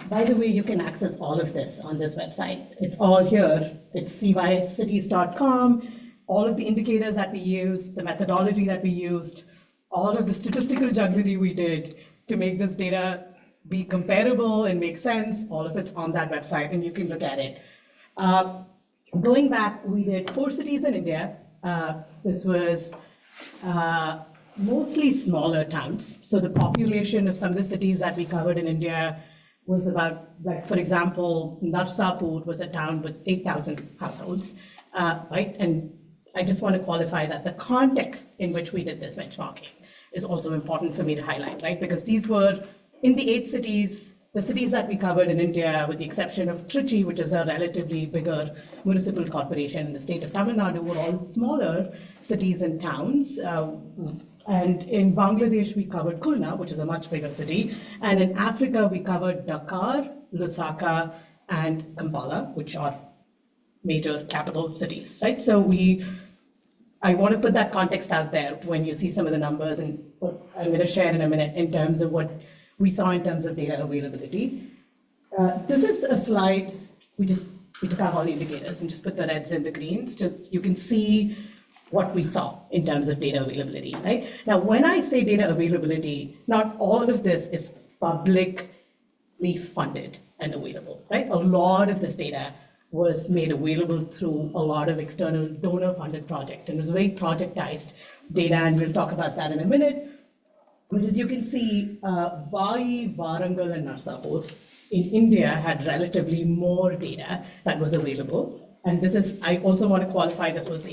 By the way, you can access all of this on this website. It's all here. It's cycities.com. All of the indicators that we used, the methodology that we used, all of the statistical jugglery we did to make this data be comparable and make sense, all of it's on that website, and you can look at it. Going back, we did 4 cities in India. This was mostly smaller towns. So the population of some of the cities that we covered in India was about, like, for example, Narsapur was a town with 8,000 households, right? And I just want to qualify that the context in which we did this benchmarking is also important for me to highlight, right? Because these were in the 8 cities, the cities that we covered in India, with the exception of Trichy, which is a relatively bigger municipal corporation in the state of Tamil Nadu, were all smaller cities and towns. And in Bangladesh, we covered Khulna, which is a much bigger city. And in Africa, we covered Dakar, Lusaka, and Kampala, which are major capital cities, right? So I want to put that context out there when you see some of the numbers and what I'm going to share in a minute in terms of what we saw in terms of data availability. This is a slide, we took out all the indicators and just put the reds and the greens, just you can see what we saw in terms of data availability, right? Now, when I say data availability, not all of this is publicly funded and available, right? A lot of this data was made available through a lot of external donor-funded projects, and it was very projectized data, and we'll talk about that in a minute. But as you can see, Vai, Warangal, and Narsapur in India had relatively more data that was available. And this is, I also want to qualify, this was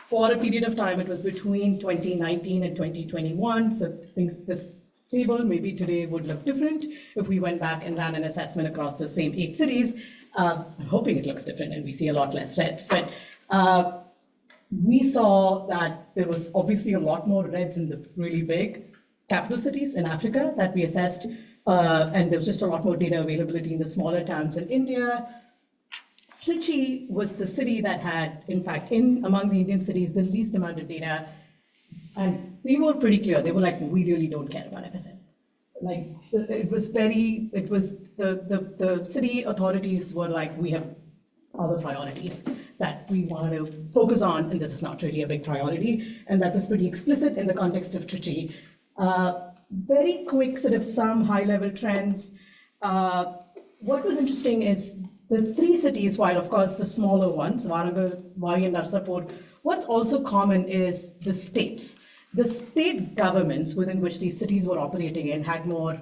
for a period of time, it was between 2019 and 2021. So this table maybe today would look different if we went back and ran an assessment across the same 8 cities. I'm hoping it looks different and we see a lot less reds. But we saw that there was obviously a lot more reds in the really big capital cities in Africa that we assessed. And there was just a lot more data availability in the smaller towns in India. Trichy was the city that had, in fact, among the Indian cities, the least amount of data. And they were pretty clear. They were like, we really don't care about FSM. Like, the city authorities were like, we have other priorities that we want to focus on, and this is not really a big priority. And that was pretty explicit in the context of Trichy. Very quick, sort of some high-level trends. What was interesting is the 3 cities, while of course the smaller ones, Warangal, Vai, and Narsapur, what's also common is the states. The state governments within which these cities were operating in had more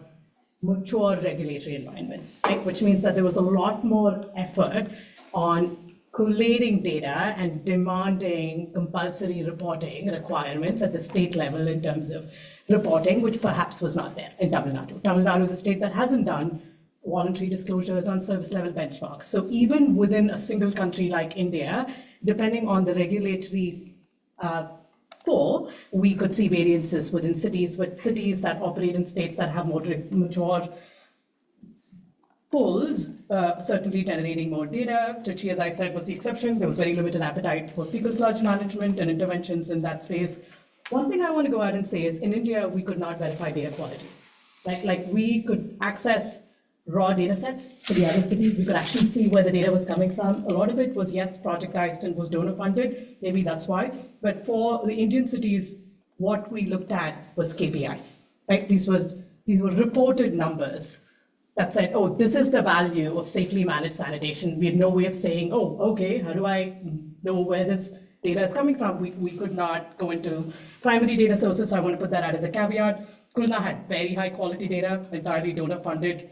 mature regulatory environments, right? Which means that there was a lot more effort on collating data and demanding compulsory reporting requirements at the state level in terms of reporting, which perhaps was not there in Tamil Nadu. Tamil Nadu is a state that hasn't done voluntary disclosures on service level benchmarks. So even within a single country like India, depending on the regulatory pool, we could see variances within cities, with cities that operate in states that have more mature pools, certainly generating more data. Trichy, as I said, was the exception. There was very limited appetite for fecal sludge management and interventions in that space. One thing I want to go out and say is in India, we could not verify data quality. Like we could access raw data sets for the other cities. We could actually see where the data was coming from. A lot of it was, yes, projectized and was donor funded. Maybe that's why. But for the Indian cities, what we looked at was KPIs, right? These were reported numbers that said, oh, this is the value of safely managed sanitation. We had no way of saying, oh, okay, how do I know where this data is coming from? We could not go into primary data sources, so I want to put that out as a caveat. Khulna had very high quality data, entirely donor funded.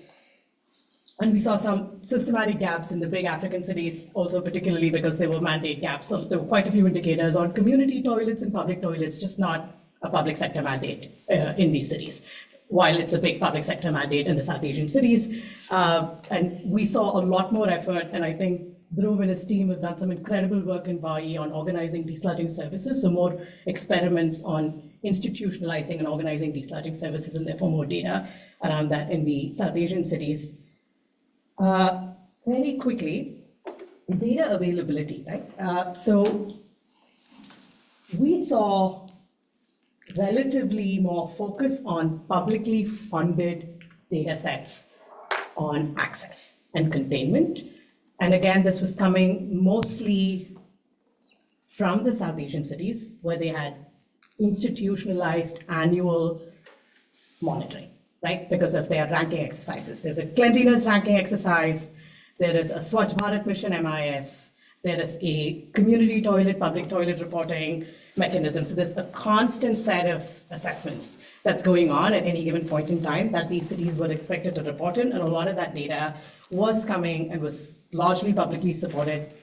And we saw some systematic gaps in the big African cities, also particularly because there were mandate gaps. So there were quite a few indicators on community toilets and public toilets, just not a public sector mandate in these cities, while it's a big public sector mandate in the South Asian cities. And we saw a lot more effort, and I think Dhruv and his team have done some incredible work in Bali on organizing desludging services, so more experiments on institutionalizing and organizing desludging services, and therefore more data around that in the South Asian cities. Very quickly, data availability, right? So we saw relatively more focus on publicly funded data sets on access and containment. And again, this was coming mostly from the South Asian cities, where they had institutionalized annual monitoring, right? Because of their ranking exercises. There's a cleanliness ranking exercise, there is a Swachh Bharat Mission MIS, there is a community toilet, public toilet reporting mechanism. So there's a constant set of assessments that's going on at any given point in time that these cities were expected to report in, and a lot of that data was coming and was largely publicly supported.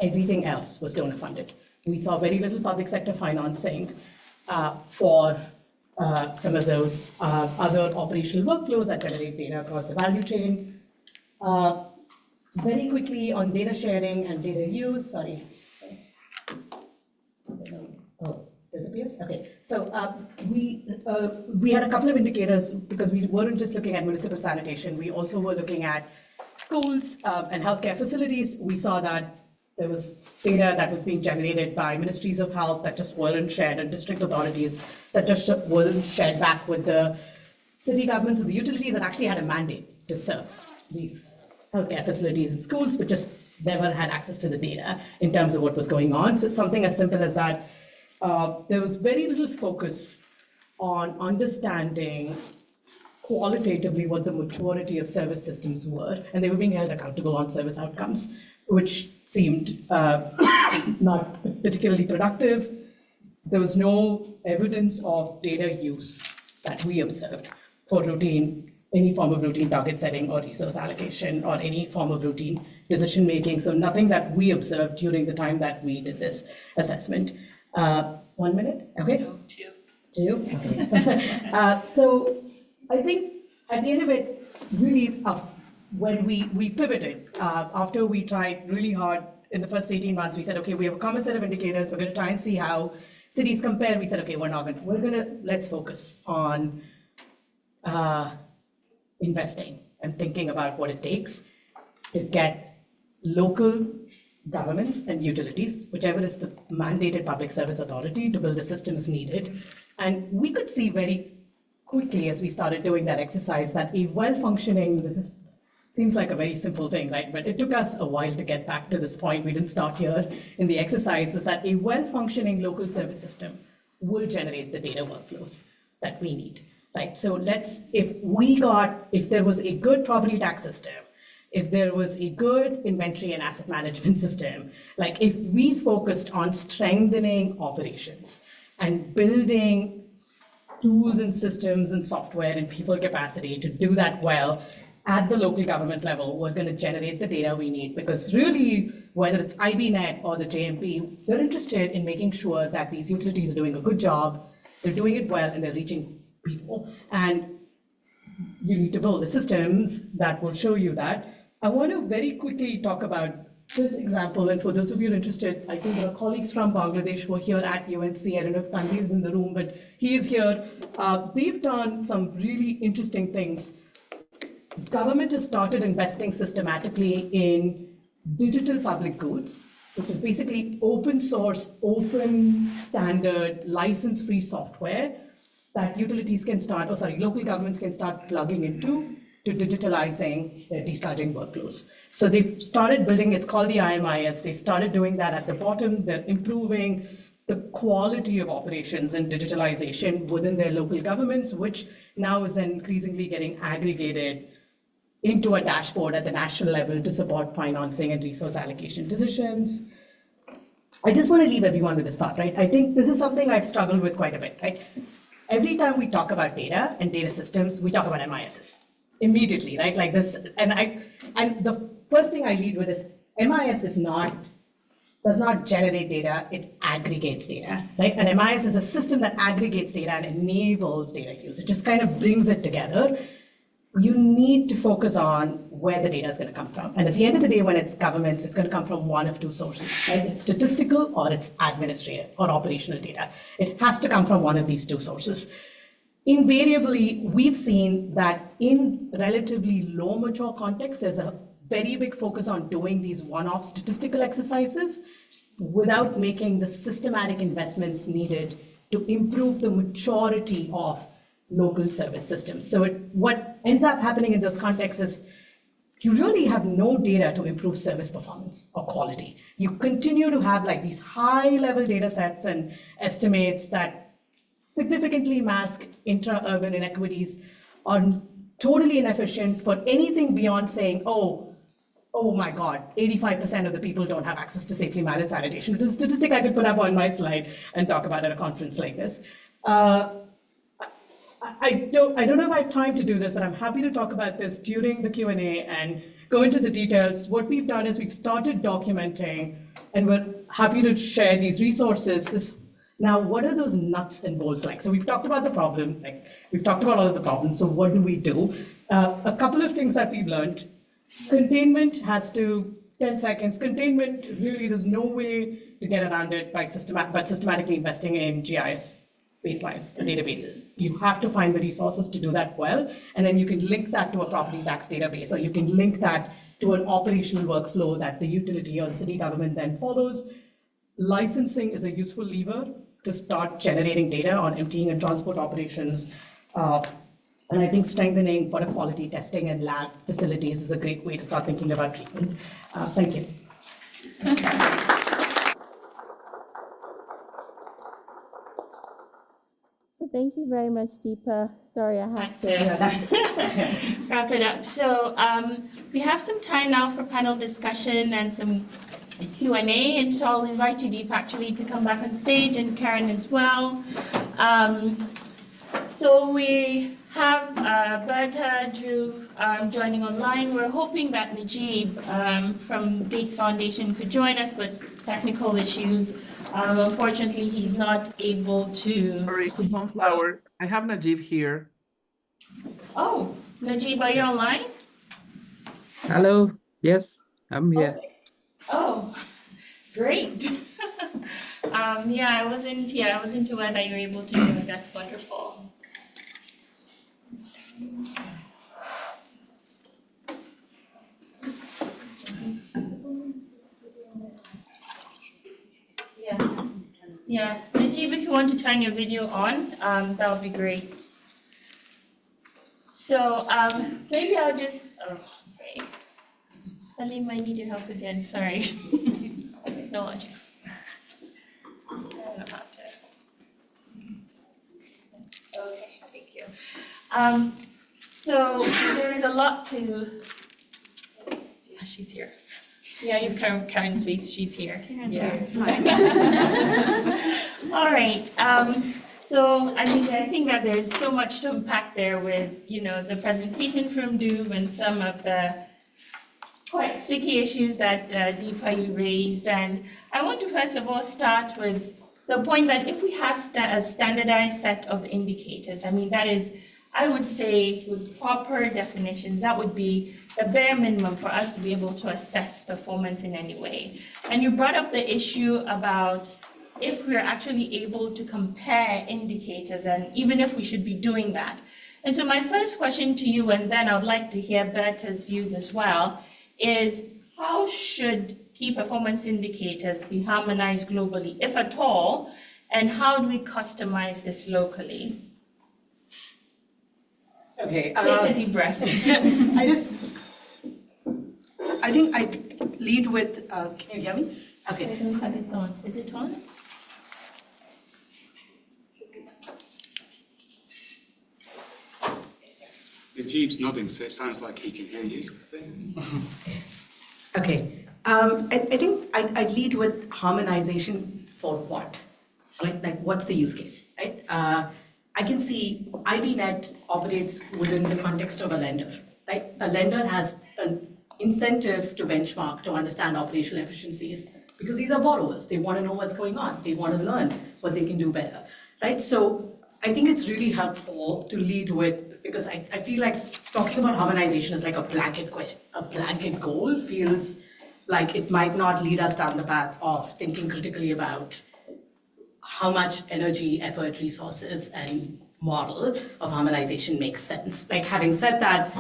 Everything else was donor funded. We saw very little public sector financing for some of those other operational workflows that generate data across the value chain. Very quickly on data sharing and data use, sorry. Oh, disappears? Okay, so we had a couple of indicators because we weren't just looking at municipal sanitation, we also were looking at schools and healthcare facilities. We saw that there was data that was being generated by ministries of health that just weren't shared, and district authorities that just wasn't shared back with the city governments or the utilities that actually had a mandate to serve these healthcare facilities and schools, but just never had access to the data in terms of what was going on. So something as simple as that, there was very little focus on understanding qualitatively what the maturity of service systems were, and they were being held accountable on service outcomes, which seemed not particularly productive. There was no evidence of data use that we observed for any form of routine target setting or resource allocation or any form of routine decision making. So nothing that we observed during the time that we did this assessment. 1 minute, okay? No, two. Two, okay. So I think at the end of it, really, when we pivoted, after we tried really hard in the first 18 months, we said, okay, we have a common set of indicators. We're going to try and see how cities compare. We said, okay, let's focus on investing and thinking about what it takes to get local governments and utilities, whichever is the mandated public service authority, to build the systems needed. And we could see very quickly as we started doing that exercise that a well-functioning, seems like a very simple thing, right? But it took us a while to get back to this point. We didn't start here in the exercise, was that a well-functioning local service system will generate the data workflows that we need, right? So if there was a good property tax system, if there was a good inventory and asset management system, like if we focused on strengthening operations and building tools and systems and software and people capacity to do that well at the local government level, we're going to generate the data we need, because really, whether it's IBNet or the JMP, they're interested in making sure that these utilities are doing a good job, they're doing it well, and they're reaching people. And you need to build the systems that will show you that. I want to very quickly talk about this example, and for those of you who are interested, I think there are colleagues from Bangladesh who are here at UNC. I don't know if Tanvi is in the room, but he is here. They've done some really interesting things. Government has started investing systematically in digital public goods, which is basically open source, open standard, license-free software that local governments can start plugging into to digitalizing their desludging workflows. So they've started building, it's called the IMIS. They started doing that at the bottom. They're improving the quality of operations and digitalization within their local governments, which now is then increasingly getting aggregated into a dashboard at the national level to support financing and resource allocation decisions. I just want to leave everyone with this thought, right? I think this is something I've struggled with quite a bit, right? Every time we talk about data and data systems, we talk about MISs, immediately, right? Like this, and the first thing I lead with is MIS does not generate data, it aggregates data, right? And MIS is a system that aggregates data and enables data use. It just kind of brings it together. You need to focus on where the data is going to come from. And at the end of the day, when it's governments, it's going to come from one of two sources, right? It's statistical or it's administrative or operational data. It has to come from one of these two sources. Invariably, we've seen that in relatively low mature contexts, there's a very big focus on doing these one-off statistical exercises without making the systematic investments needed to improve the maturity of local service systems. So what ends up happening in those contexts is you really have no data to improve service performance or quality. You continue to have like these high-level data sets and estimates that significantly mask intra-urban inequities, are totally inefficient for anything beyond saying, oh my God, 85% of the people don't have access to safely managed sanitation. It's a statistic I could put up on my slide and talk about at a conference like this. I don't know if I have time to do this, but I'm happy to talk about this during the Q&A and go into the details. What we've done is we've started documenting, and we're happy to share these resources. Now, what are those nuts and bolts like? So we've talked about the problem, like we've talked about all of the problems. So what do we do? A couple of things that we've learned. Containment has to 10 seconds. Containment, really, there's no way to get around it by systematically investing in GIS baselines and databases. You have to find the resources to do that well, and then you can link that to a property tax database, or you can link that to an operational workflow that the utility or the city government then follows. Licensing is a useful lever to start generating data on emptying and transport operations. And I think strengthening water quality testing and lab facilities is a great way to start thinking about treatment. Thank you. So thank you very much, Deepa. Sorry, I have to wrap it up. So we have some time now for panel discussion and some Q&A, and so I'll invite you, Deepa, actually, to come back on stage, and Karen as well. So we have Bertha, Drew joining online. We're hoping that Najib from Gates Foundation could join us, but technical issues. Unfortunately, he's not able to. Sorry, Sunflower. I have Najib here. Oh, Najib, are you online? Hello. Yes, I'm here. Okay. Oh, great. Yeah, I wasn't aware that you were able to do it. That's wonderful. Yeah. Najib, if you want to turn your video on, that would be great. So maybe I'll just, great. Halim, I need your help again, sorry. Technology. I don't know how to. Okay, thank you. So there's a lot to, yeah, she's here. Yeah, you've Karen's face, she's here. Yeah. All right. So I think that there's so much to unpack there with, the presentation from Dhruv and some of the quite sticky issues that Deepa you raised. And I want to first of all start with the point that if we have a standardized set of indicators, that is, I would say with proper definitions, that would be the bare minimum for us to be able to assess performance in any way. And you brought up the issue about if we're actually able to compare indicators, and even if we should be doing that. And so my first question to you, and then I would like to hear Bertha's views as well, is how should key performance indicators be harmonized globally, if at all, and how do we customize this locally? Okay. Take a deep breath. I think I lead with, can you hear me? Okay. It's on. Is it on? Najib's nodding, so it sounds like he can hear you. Okay. I think I'd lead with harmonization for what? Like what's the use case, right? I can see IBNet operates within the context of a lender, right? A lender has an incentive to benchmark, to understand operational efficiencies, because these are borrowers. They want to know what's going on. They want to learn what they can do better, right? So I think it's really helpful to lead with, because I feel like talking about harmonization is like a blanket question, a blanket goal feels like it might not lead us down the path of thinking critically about how much energy, effort, resources, and model of harmonization makes sense. Like, having said that,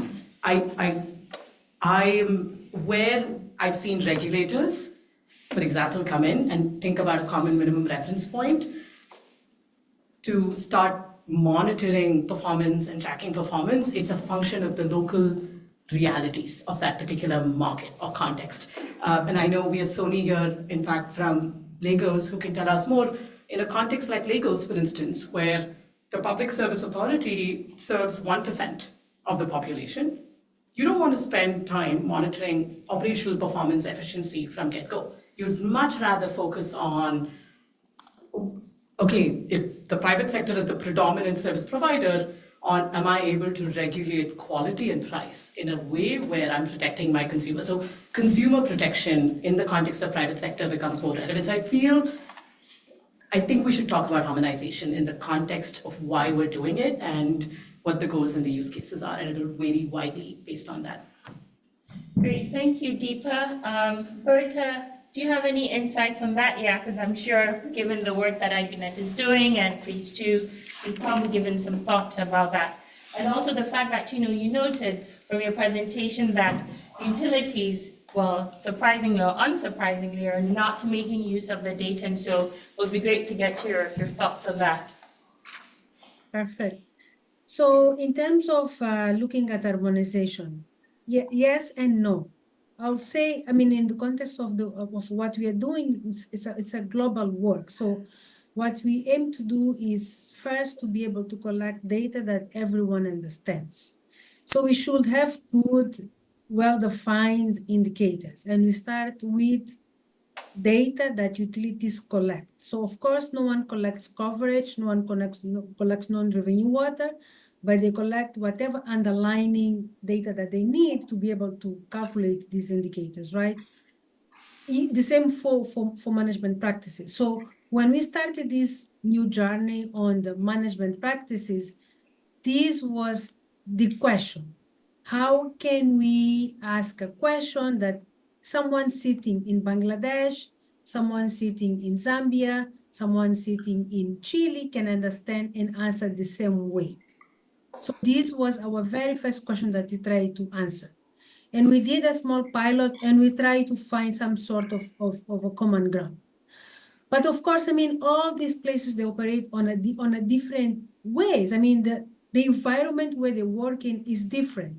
I'm where I've seen regulators, for example, come in and think about a common minimum reference point to start monitoring performance and tracking performance. It's a function of the local realities of that particular market or context. And I know we have Sony here, in fact, from Lagos, who can tell us more. In a context like Lagos, for instance, where the Public Service Authority serves 1% of the population, you don't want to spend time monitoring operational performance efficiency from get-go. You'd much rather focus on, okay, if the private sector is the predominant service provider, on am I able to regulate quality and price in a way where I'm protecting my consumer? So consumer protection in the context of private sector becomes more relevant. So I think we should talk about harmonization in the context of why we're doing it and what the goals and the use cases are, and it'll vary widely based on that. Great, thank you, Deepa. Berta, do you have any insights on that? Yeah, because I'm sure, given the work that IBNet is doing and Phase 2, you've probably given some thought about that. And also the fact that, you noted from your presentation that utilities, well, surprisingly or unsurprisingly, are not making use of the data. And so it would be great to get your thoughts on that. Perfect. So in terms of looking at harmonization, yes and no. I would say, I mean, in the context of what we are doing, it's a global work. So what we aim to do is first to be able to collect data that everyone understands. So we should have good, well-defined indicators, and we start with data that utilities collect. So of course, no one collects coverage, no one collects non-revenue water, but they collect whatever underlying data that they need to be able to calculate these indicators, right? The same for management practices. So when we started this new journey on the management practices, this was the question. How can we ask a question that someone sitting in Bangladesh, someone sitting in Zambia, someone sitting in Chile can understand and answer the same way? So this was our very first question that we tried to answer. And we did a small pilot and we tried to find some sort of a common ground. But of course, I mean, all these places, they operate on a different ways. I mean, the environment where they work in is different,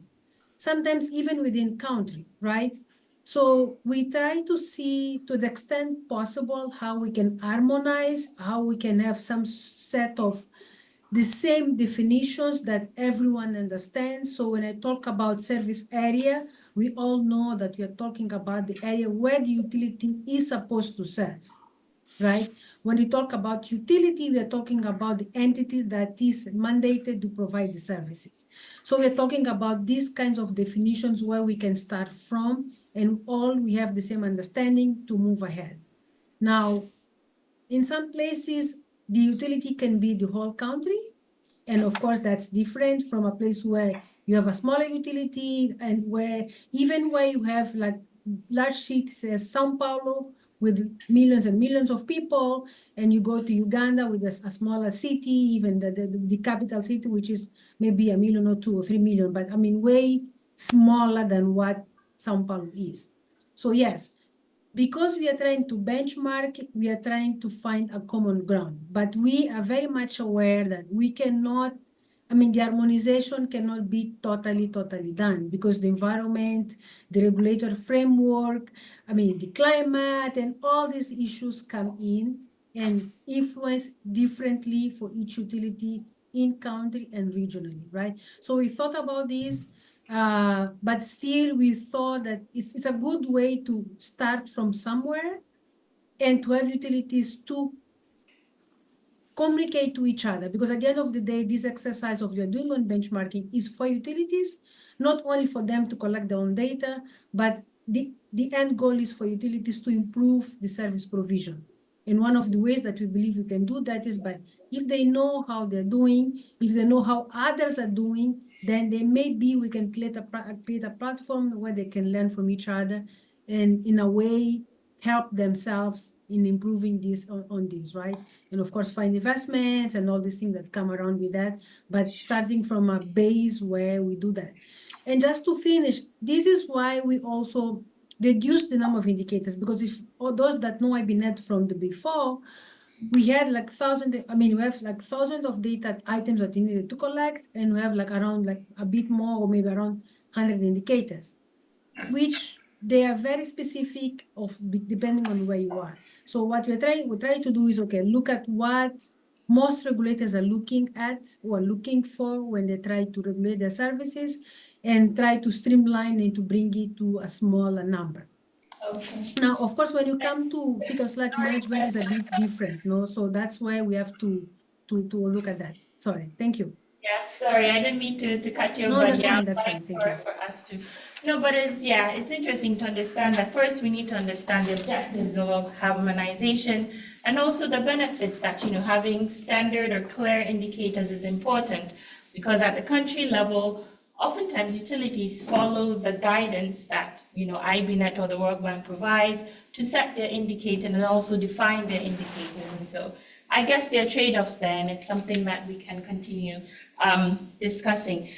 sometimes even within country, right? So we try to see, to the extent possible, how we can harmonize, how we can have some set of the same definitions that everyone understands. So when I talk about service area, we all know that we are talking about the area where the utility is supposed to serve, right? When we talk about utility, we are talking about the entity that is mandated to provide the services. So we're talking about these kinds of definitions where we can start from, and all we have the same understanding to move ahead. Now, in some places, the utility can be the whole country. And of course, that's different from a place where you have a smaller utility and where even where you have like large cities as Sao Paulo with millions and millions of people, and you go to Uganda with a smaller city, even the capital city, which is maybe 1 million or 2 or 3 million, but I mean, way smaller than what Sao Paulo is. So yes, because we are trying to benchmark, we are trying to find a common ground, but we are very much aware that we cannot, I mean, the harmonization cannot be totally done because the environment, the regulator framework, I mean, the climate and all these issues come in and influence differently for each utility in country and regionally, right? So we thought about this. But still, we thought that it's a good way to start from somewhere and to have utilities to communicate to each other, because at the end of the day, this exercise of you're doing on benchmarking is for utilities, not only for them to collect their own data, but the end goal is for utilities to improve the service provision. And one of the ways that we believe we can do that is by, if they know how they're doing, if they know how others are doing, then we can create a platform where they can learn from each other and in a way help themselves in improving this on this, right? And of course, find investments and all these things that come around with that, but starting from a base where we do that. And just to finish, this is why we also reduce the number of indicators, because if all those that know IBNet from the before, we had like we have like thousands of data items that we needed to collect, and we have like around like a bit more or maybe around 100 indicators, which they are very specific depending on where you are. So what we try to do is, okay, look at what most regulators are looking at or looking for when they try to regulate their services, and try to streamline and to bring it to a smaller number. Okay. Now, of course, when you come to fecal sludge management is a bit different, no? So that's why we have to look at that. Sorry, thank you. Yeah, sorry, I didn't mean to cut you, No, but that's yeah, fine, that's fine, thank you. for us to. No, but it's interesting to understand that first we need to understand the objectives of harmonization and also the benefits that, having standard or clear indicators is important, because at the country level, oftentimes utilities follow the guidance that, IBNet or the World Bank provides to set their indicator and also define their indicators. And so I guess there are trade-offs there, and it's something that we can continue discussing.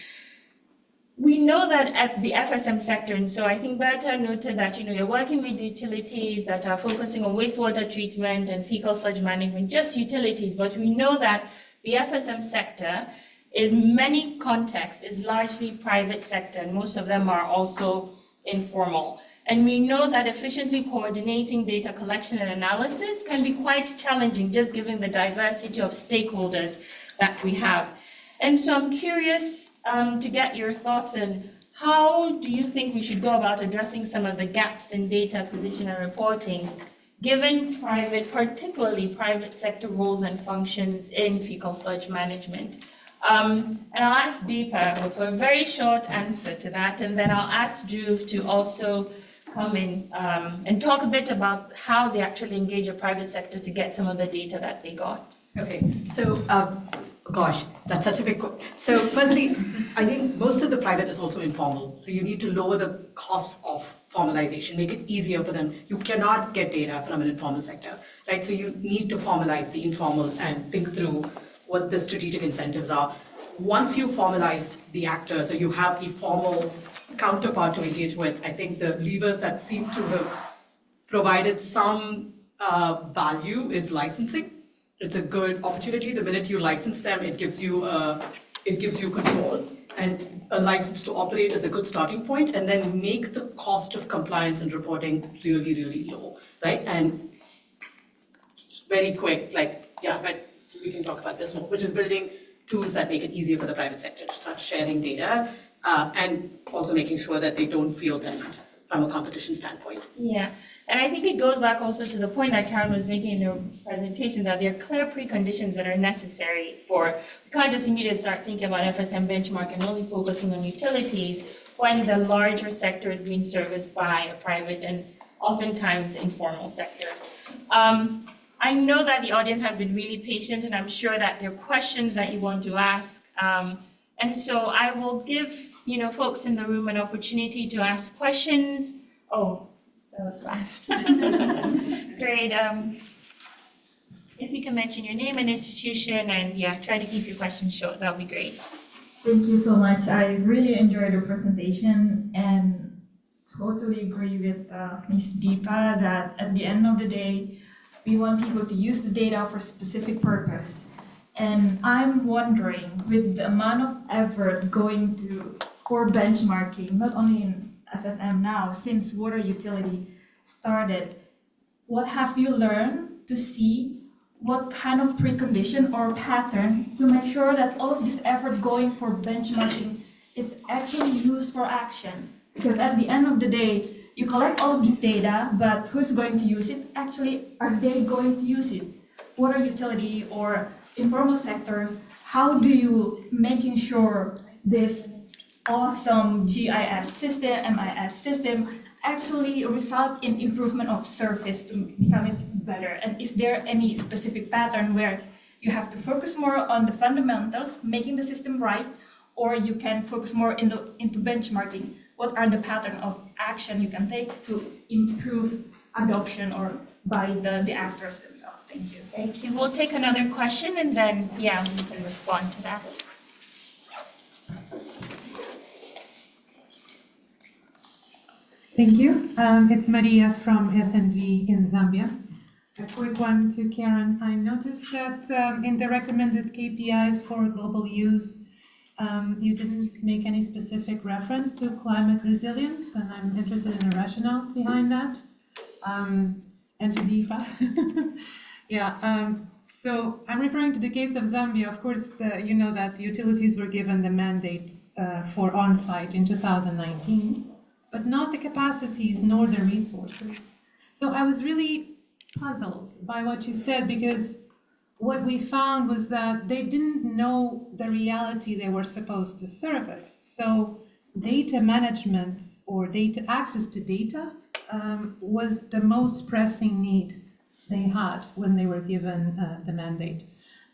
We know that at the FSM sector, and so I think Berta noted that, you're working with utilities that are focusing on wastewater treatment and fecal sludge management, just utilities, but we know that the FSM sector is many contexts, is largely private sector, and most of them are also informal. And we know that efficiently coordinating data collection and analysis can be quite challenging, just given the diversity of stakeholders that we have. And so I'm curious to get your thoughts on how do you think we should go about addressing some of the gaps in data acquisition and reporting, given particularly private sector roles and functions in fecal sludge management? And I'll ask Deepa for a very short answer to that, and then I'll ask Dhruv to also come in and talk a bit about how they actually engage the private sector to get some of the data that they got. Okay, so, gosh, that's such a big, so firstly, I think most of the private is also informal. So you need to lower the cost of formalization, make it easier for them. You cannot get data from an informal sector, right? So you need to formalize the informal and think through what the strategic incentives are. Once you've formalized the actor, so you have a formal counterpart to engage with, I think the levers that seem to have provided some value is licensing. It's a good opportunity. The minute you license them, it gives you control, and a license to operate is a good starting point, and then make the cost of compliance and reporting really, really low, right? And very quick, but we can talk about this more, which is building tools that make it easier for the private sector to start sharing data, and also making sure that they don't feel threatened from a competition standpoint. Yeah, and I think it goes back also to the point that Karen was making in her presentation, that there are clear preconditions that are necessary we can't just immediately start thinking about FSM benchmark and only focusing on utilities when the larger sector is being serviced by a private and oftentimes informal sector. I know that the audience has been really patient, and I'm sure that there are questions that you want to ask. And so I will give, folks in the room an opportunity to ask questions. Oh, that was fast. Great. If you can mention your name and institution, and try to keep your questions short, that would be great. Thank you so much. I really enjoyed your presentation and totally agree with Ms. Deepa that at the end of the day, we want people to use the data for a specific purpose. And I'm wondering, with the amount of effort going for benchmarking, not only in FSM now, since water utility started, what have you learned to see what kind of precondition or pattern to make sure that all of this effort going for benchmarking is actually used for action? Because at the end of the day, you collect all of this data, but who's going to use it? Actually, are they going to use it? Water utility or informal sector, how do you making sure this awesome GIS system, MIS system actually result in improvement of service to become it better? And is there any specific pattern where you have to focus more on the fundamentals, making the system right, or you can focus more into benchmarking? What are the pattern of action you can take to improve adoption or by the actors themselves? Thank you. Thank you. We'll take another question and then, yeah, we can respond to that. Thank you. It's Maria from SNV in Zambia. A quick one to Karen. I noticed that in the recommended KPIs for global use, you didn't make any specific reference to climate resilience, and I'm interested in the rationale behind that. And to Deepa. Yeah, so I'm referring to the case of Zambia. Of course, you know that the utilities were given the mandate for on-site in 2019, but not the capacities nor the resources. So I was really puzzled by what you said, because what we found was that they didn't know the reality they were supposed to service. So data management or data access to data was the most pressing need they had when they were given the mandate.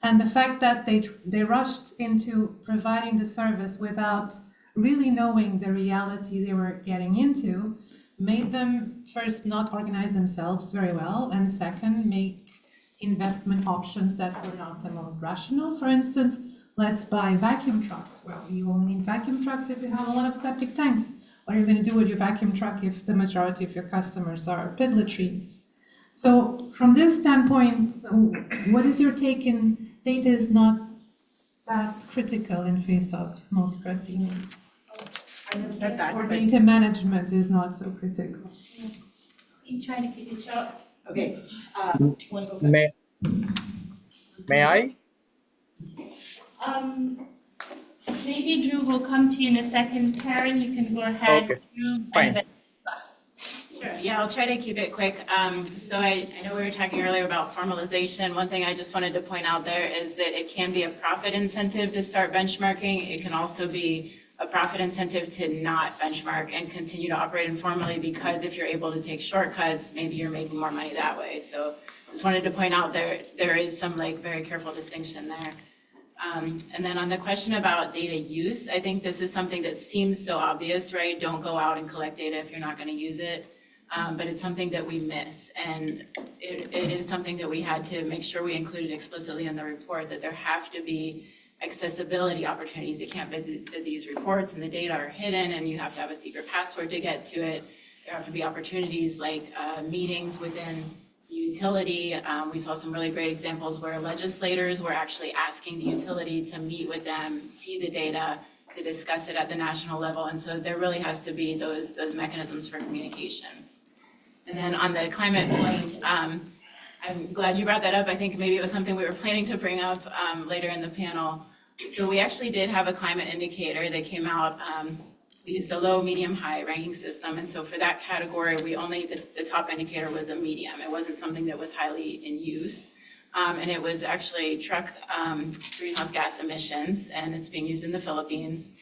And the fact that they rushed into providing the service without really knowing the reality they were getting into made them first not organize themselves very well, and second, make investment options that were not the most rational. For instance, let's buy vacuum trucks. Well, you only need vacuum trucks if you have a lot of septic tanks. What are you going to do with your vacuum truck if the majority of your customers are pit latrines? So from this standpoint, what is your take in data is not that critical in face of most pressing needs? I never said that. Or but- data management is not so critical. He's trying to keep it short. Okay, do you want to go first? May I? Maybe Drew will come to you in a second. Karen, you can go ahead. Okay, Drew, fine. and then Sure, yeah, I'll try to keep it quick. So I know we were talking earlier about formalization. One thing I just wanted to point out there is that it can be a profit incentive to start benchmarking. It can also be a profit incentive to not benchmark and continue to operate informally, because if you're able to take shortcuts, maybe you're making more money that way. So just wanted to point out there is some like very careful distinction there. And then on the question about data use, I think this is something that seems so obvious, right? Don't go out and collect data if you're not going to use it. But it's something that we miss. And it is something that we had to make sure we included explicitly in the report, that there have to be accessibility opportunities. It can't be that these reports and the data are hidden and you have to have a secret password to get to it. There have to be opportunities like meetings within the utility. We saw some really great examples where legislators were actually asking the utility to meet with them, see the data, to discuss it at the national level. And so there really has to be those mechanisms for communication. And then on the climate point, I'm glad you brought that up. I think maybe it was something we were planning to bring up later in the panel. So we actually did have a climate indicator that came out. We used a low, medium, high ranking system. And so for that category, the top indicator was a medium. It wasn't something that was highly in use. And it was actually truck greenhouse gas emissions, and it's being used in the Philippines.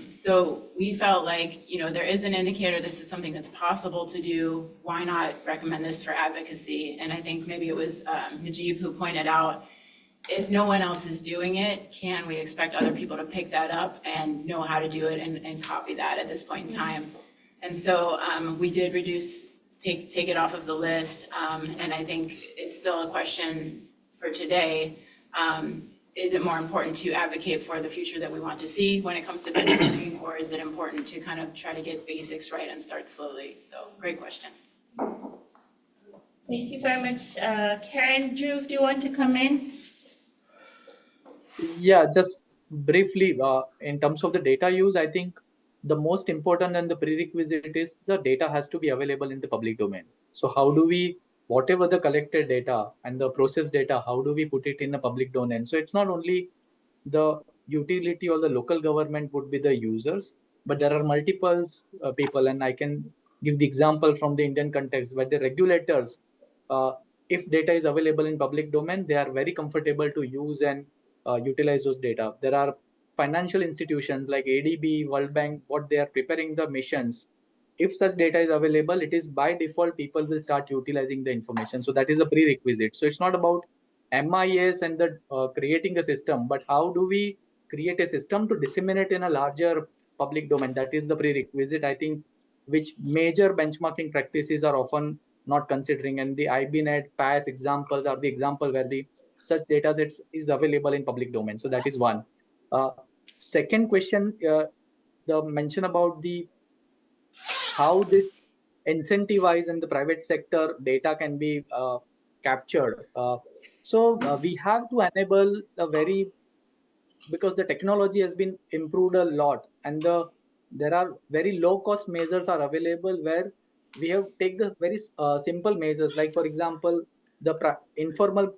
So we felt like, there is an indicator, this is something that's possible to do. Why not recommend this for advocacy? And I think maybe it was Najib who pointed out, if no one else is doing it, can we expect other people to pick that up and know how to do it and copy that at this point in time? And so we did take it off of the list. And I think it's still a question for today. Is it more important to advocate for the future that we want to see when it comes to benchmarking, or is it important to kind of try to get basics right and start slowly? So great question. thank you very much, Karen. Drew, do you want to come in? Yeah, just briefly, in terms of the data use, I think the most important and the prerequisite is the data has to be available in the public domain. So how do we, whatever the collected data and the processed data, how do we put it in the public domain? So it's not only the utility or the local government would be the users, but there are multiple people, and I can give the example from the Indian context where the regulators if data is available in public domain, they are very comfortable to use and utilize those data. There are financial institutions like ADB, World Bank, what they are preparing the missions. If such data is available, it is by default people will start utilizing the information. So that is a prerequisite. So it's not about MIS and the creating a system, but how do we create a system to disseminate in a larger public domain? That is the prerequisite, I think, which major benchmarking practices are often not considering. And the IBNet, PAS examples are the example where the such data sets is available in public domain. So that is one. Second question, the mention about the how this incentivize in the private sector data can be captured. We have to enable a very, because the technology has been improved a lot, and there are very low cost measures are available where we have take the very simple measures, like for example the informal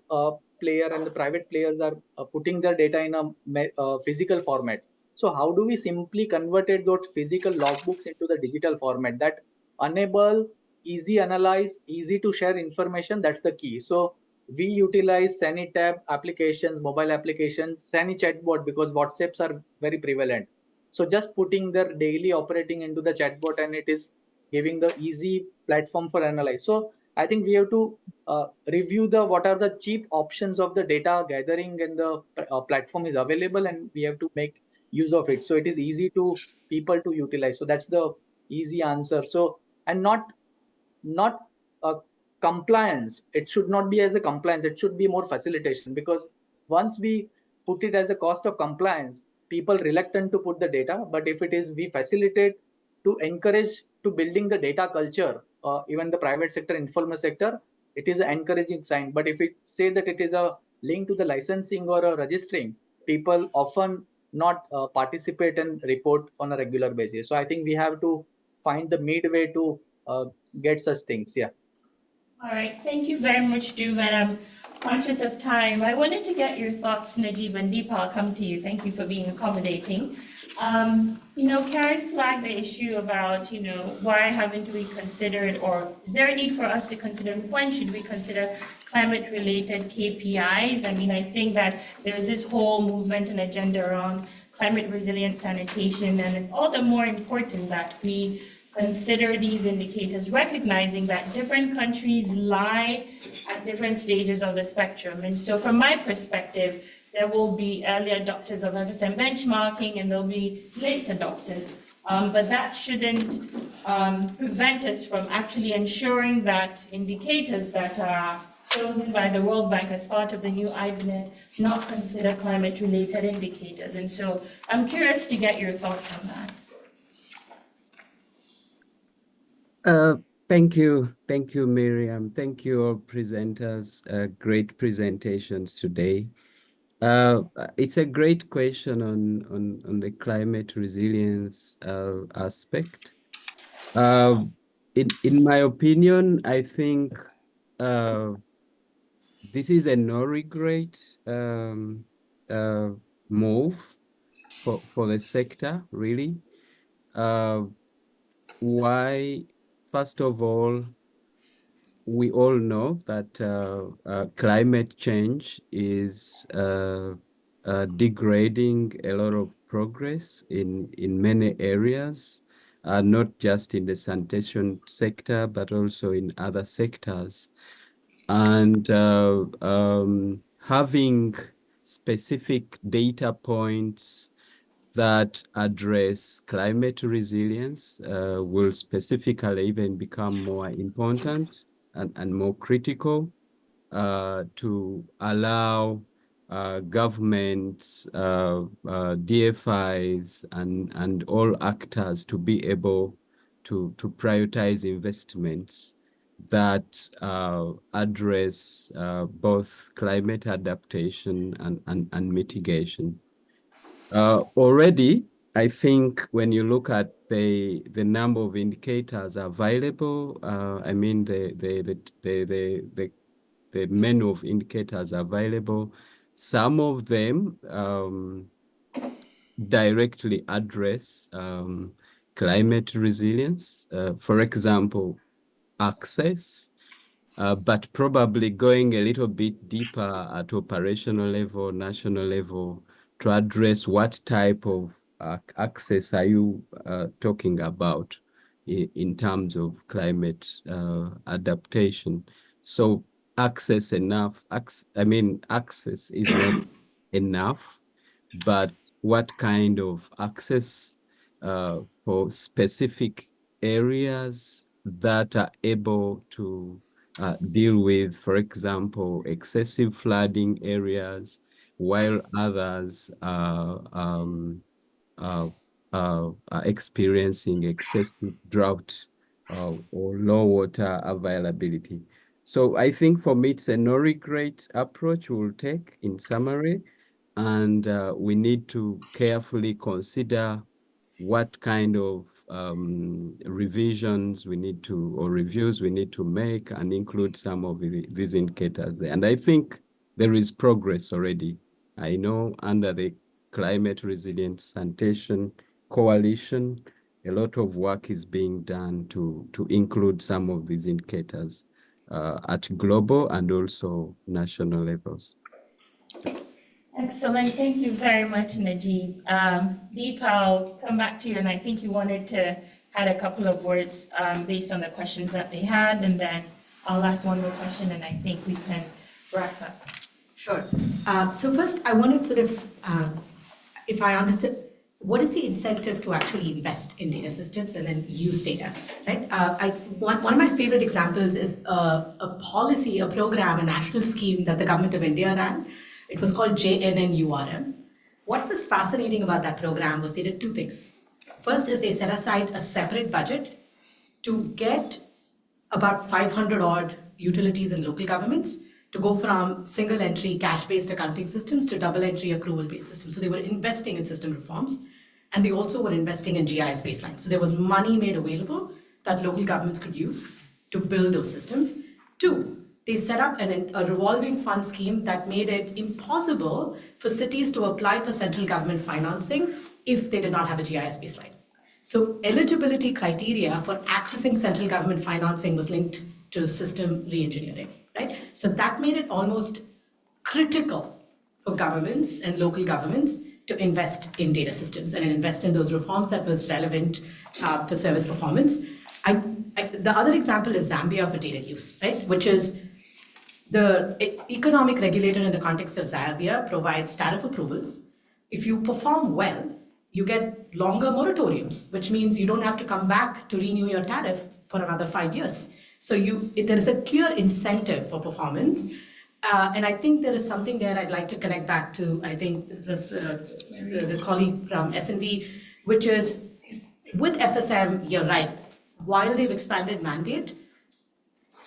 player and the private players are putting their data in a physical format. So how do we simply converted those physical logbooks into the digital format that enable easy analyze, easy to share information? That's the key. So we utilize SaniTab applications, mobile applications, Sani chatbot, because WhatsApps are very prevalent. So just putting their daily operating into the chatbot, and it is giving the easy platform for analyze. So I think we have to review the what are the cheap options of the data gathering, and the platform is available, and we have to make use of it. So it is easy to people to utilize. So that's the easy answer. So, and not a compliance. It should not be as a compliance. It should be more facilitation, because once we put it as a cost of compliance, people reluctant to put the data. But if it is we facilitate to encourage to building the data culture, even the private sector, informal sector, it is an encouraging sign. But if it say that it is a link to the licensing or a registering, people often not participate and report on a regular basis. So I think we have to find the midway to get such things. Yeah. All right, thank you very much, Dhruv, and I'm conscious of time. I wanted to get your thoughts, Najib and Deepa. I'll come to you. Thank you for being accommodating. Karen flagged the issue about, why haven't we considered, or is there a need for us to consider, when should we consider climate-related KPIs? I mean, I think that there's this whole movement and agenda around climate resilient sanitation, and it's all the more important that we consider these indicators, recognizing that different countries lie at different stages of the spectrum. And so from my perspective, there will be early adopters of FSM benchmarking, and there'll be late adopters. But that shouldn't prevent us from actually ensuring that indicators that are chosen by the World Bank as part of the new IBNet not consider climate-related indicators. And so I'm curious to get your thoughts on that. Thank you, Miriam. Thank you, all presenters. Great presentations today. It's a great question on the climate resilience aspect. In my opinion, I think this is a no regret move for the sector, really. Why? First of all, we all know that climate change is degrading a lot of progress in many areas, not just in the sanitation sector, but also in other sectors. And having specific data points that address climate resilience will specifically even become more important and more critical to allow governments, DFIs, and all actors to be able to prioritize investments that address both climate adaptation and mitigation. Already, I think when you look at the number of indicators available, I mean the menu of indicators available, some of them directly address climate resilience. For example, access. but probably going a little bit deeper at operational level, national level, to address what type of access are you talking about in terms of climate adaptation. So access is not enough, but what kind of access for specific areas that are able to deal with, for example, excessive flooding areas, while others are experiencing excessive drought or low water availability. So I think for me, it's a no regret approach we'll take in summary, and we need to carefully consider what kind of revisions we need to, or reviews we need to make, and include some of these indicators there. And I think there is progress already. I know under the Climate Resilient Sanitation Coalition, a lot of work is being done to include some of these indicators at global and also national levels. Excellent. Thank you very much, Najib. Deepa, I'll come back to you, and I think you wanted to add a couple of words based on the questions that they had, and then I'll ask one more question, and I think we can wrap up. Sure. So first, I wanted to sort of, if I understood, what is the incentive to actually invest in data systems and then use data, right? One of my favorite examples is a policy, a program, a national scheme that the government of India ran. It was called JNNURM. What was fascinating about that program was they did two things. First is they set aside a separate budget to get about 500 odd utilities and local governments to go from single entry cash-based accounting systems to double entry accrual-based systems. So they were investing in system reforms, and they also were investing in GIS baselines. So there was money made available that local governments could use to build those systems. Two, they set up a revolving fund scheme that made it impossible for cities to apply for central government financing if they did not have a GIS baseline. So eligibility criteria for accessing central government financing was linked to system re-engineering, right? So that made it almost critical for governments and local governments to invest in data systems and invest in those reforms that was relevant for service performance. The other example is Zambia for data use, right? Which is the economic regulator in the context of Zambia provides tariff approvals. If you perform well, you get longer moratoriums, which means you don't have to come back to renew your tariff for another 5 years. So there is a clear incentive for performance. And I think there is something there I'd like to connect back to, I think, the colleague from SNV, which is with FSM, you're right. While they've expanded mandate,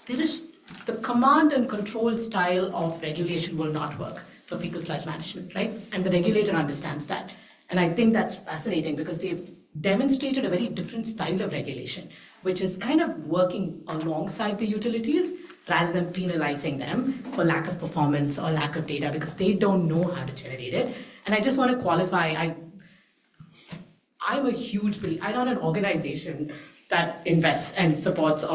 there is the command and control style of regulation will not work for fecal sludge management, right? And the regulator understands that. And I think that's fascinating because they've demonstrated a very different style of regulation, which is kind of working alongside the utilities rather than penalizing them for lack of performance or lack of data because they don't know how to generate it. And I just want to qualify, I'm a huge believer, I run an organization that invests and supports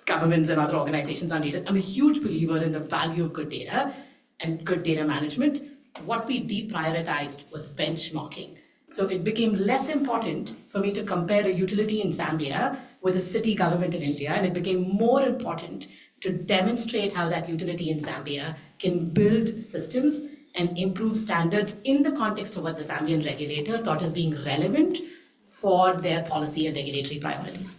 governments and other organizations on data. I'm a huge believer in the value of good data and good data management. What we deprioritized was benchmarking. So it became less important for me to compare a utility in Zambia with a city government in India, and it became more important to demonstrate how that utility in Zambia can build systems and improve standards in the context of what the Zambian regulator thought as being relevant for their policy and regulatory priorities.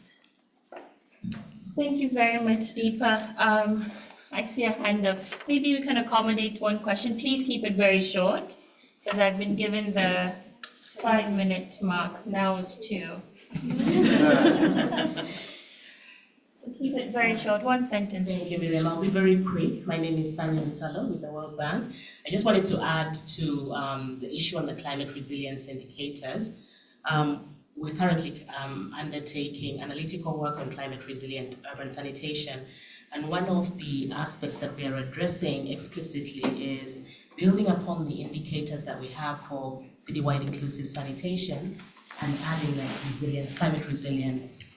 Thank you very much, Deepa. I see a hand up. Maybe we can accommodate one question. Please keep it very short, because I've been given the 5-minute mark. Now it's 2. So keep it very short. One sentence. Thank you, Miriam. I'll be very quick. My name is Sanya Nsalo with the World Bank. I just wanted to add to the issue on the climate resilience indicators. We're currently undertaking analytical work on climate resilient urban sanitation. And one of the aspects that we are addressing explicitly is building upon the indicators that we have for citywide inclusive sanitation and adding like resilience, climate resilience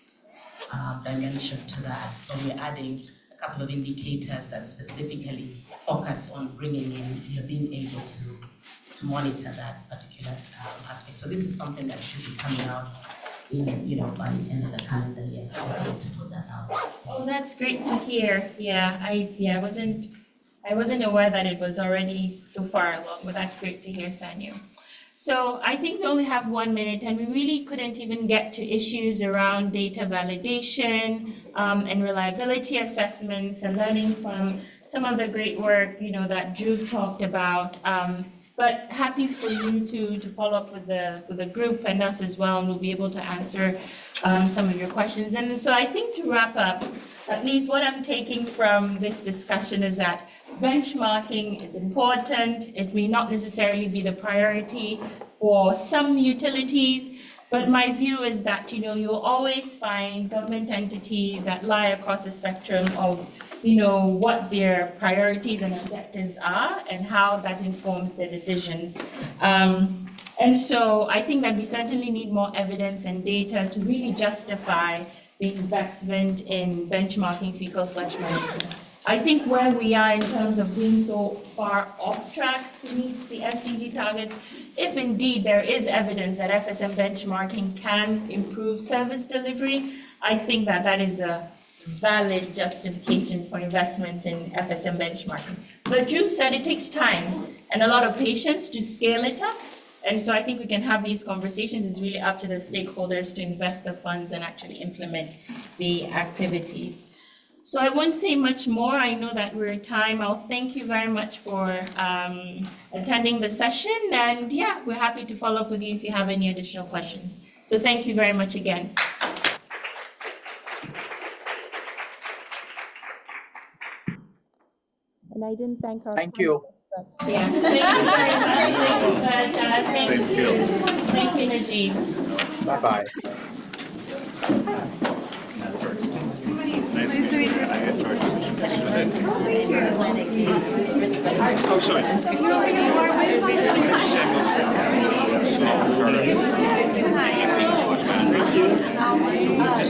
dimension to that. So we're adding a couple of indicators that specifically focus on bringing in, being able to monitor that particular aspect. So this is something that should be coming out in, by the end of the calendar year. So I just wanted to put that out. Oh, that's great to hear. Yeah, I wasn't aware that it was already so far along, but that's great to hear, Sanyu. So I think we only have 1 minute, and we really couldn't even get to issues around data validation and reliability assessments and learning from some of the great work, that Dhruv talked about. But happy for you to follow up with the group and us as well, and we'll be able to answer some of your questions. And so I think to wrap up, at least what I'm taking from this discussion is that benchmarking is important. It may not necessarily be the priority for some utilities, but my view is that, you'll always find government entities that lie across the spectrum of, what their priorities and objectives are and how that informs their decisions. And so I think that we certainly need more evidence and data to really justify the investment in benchmarking fecal sludge management. I think where we are in terms of being so far off track to meet the SDG targets, if indeed there is evidence that FSM benchmarking can improve service delivery, I think that is a valid justification for investments in FSM benchmarking. But Dhruv said it takes time and a lot of patience to scale it up. And so I think we can have these conversations. It's really up to the stakeholders to invest the funds and actually implement the activities. So I won't say much more. I know that we're at time. I'll thank you very much for attending the session. And yeah, we're happy to follow up with you if you have any additional questions. So thank you very much again. And I didn't thank our Thank you. But yeah, thank you very much. Thank you, Najib. Bye-bye. Nice to meet you. Oh, sorry. Hi.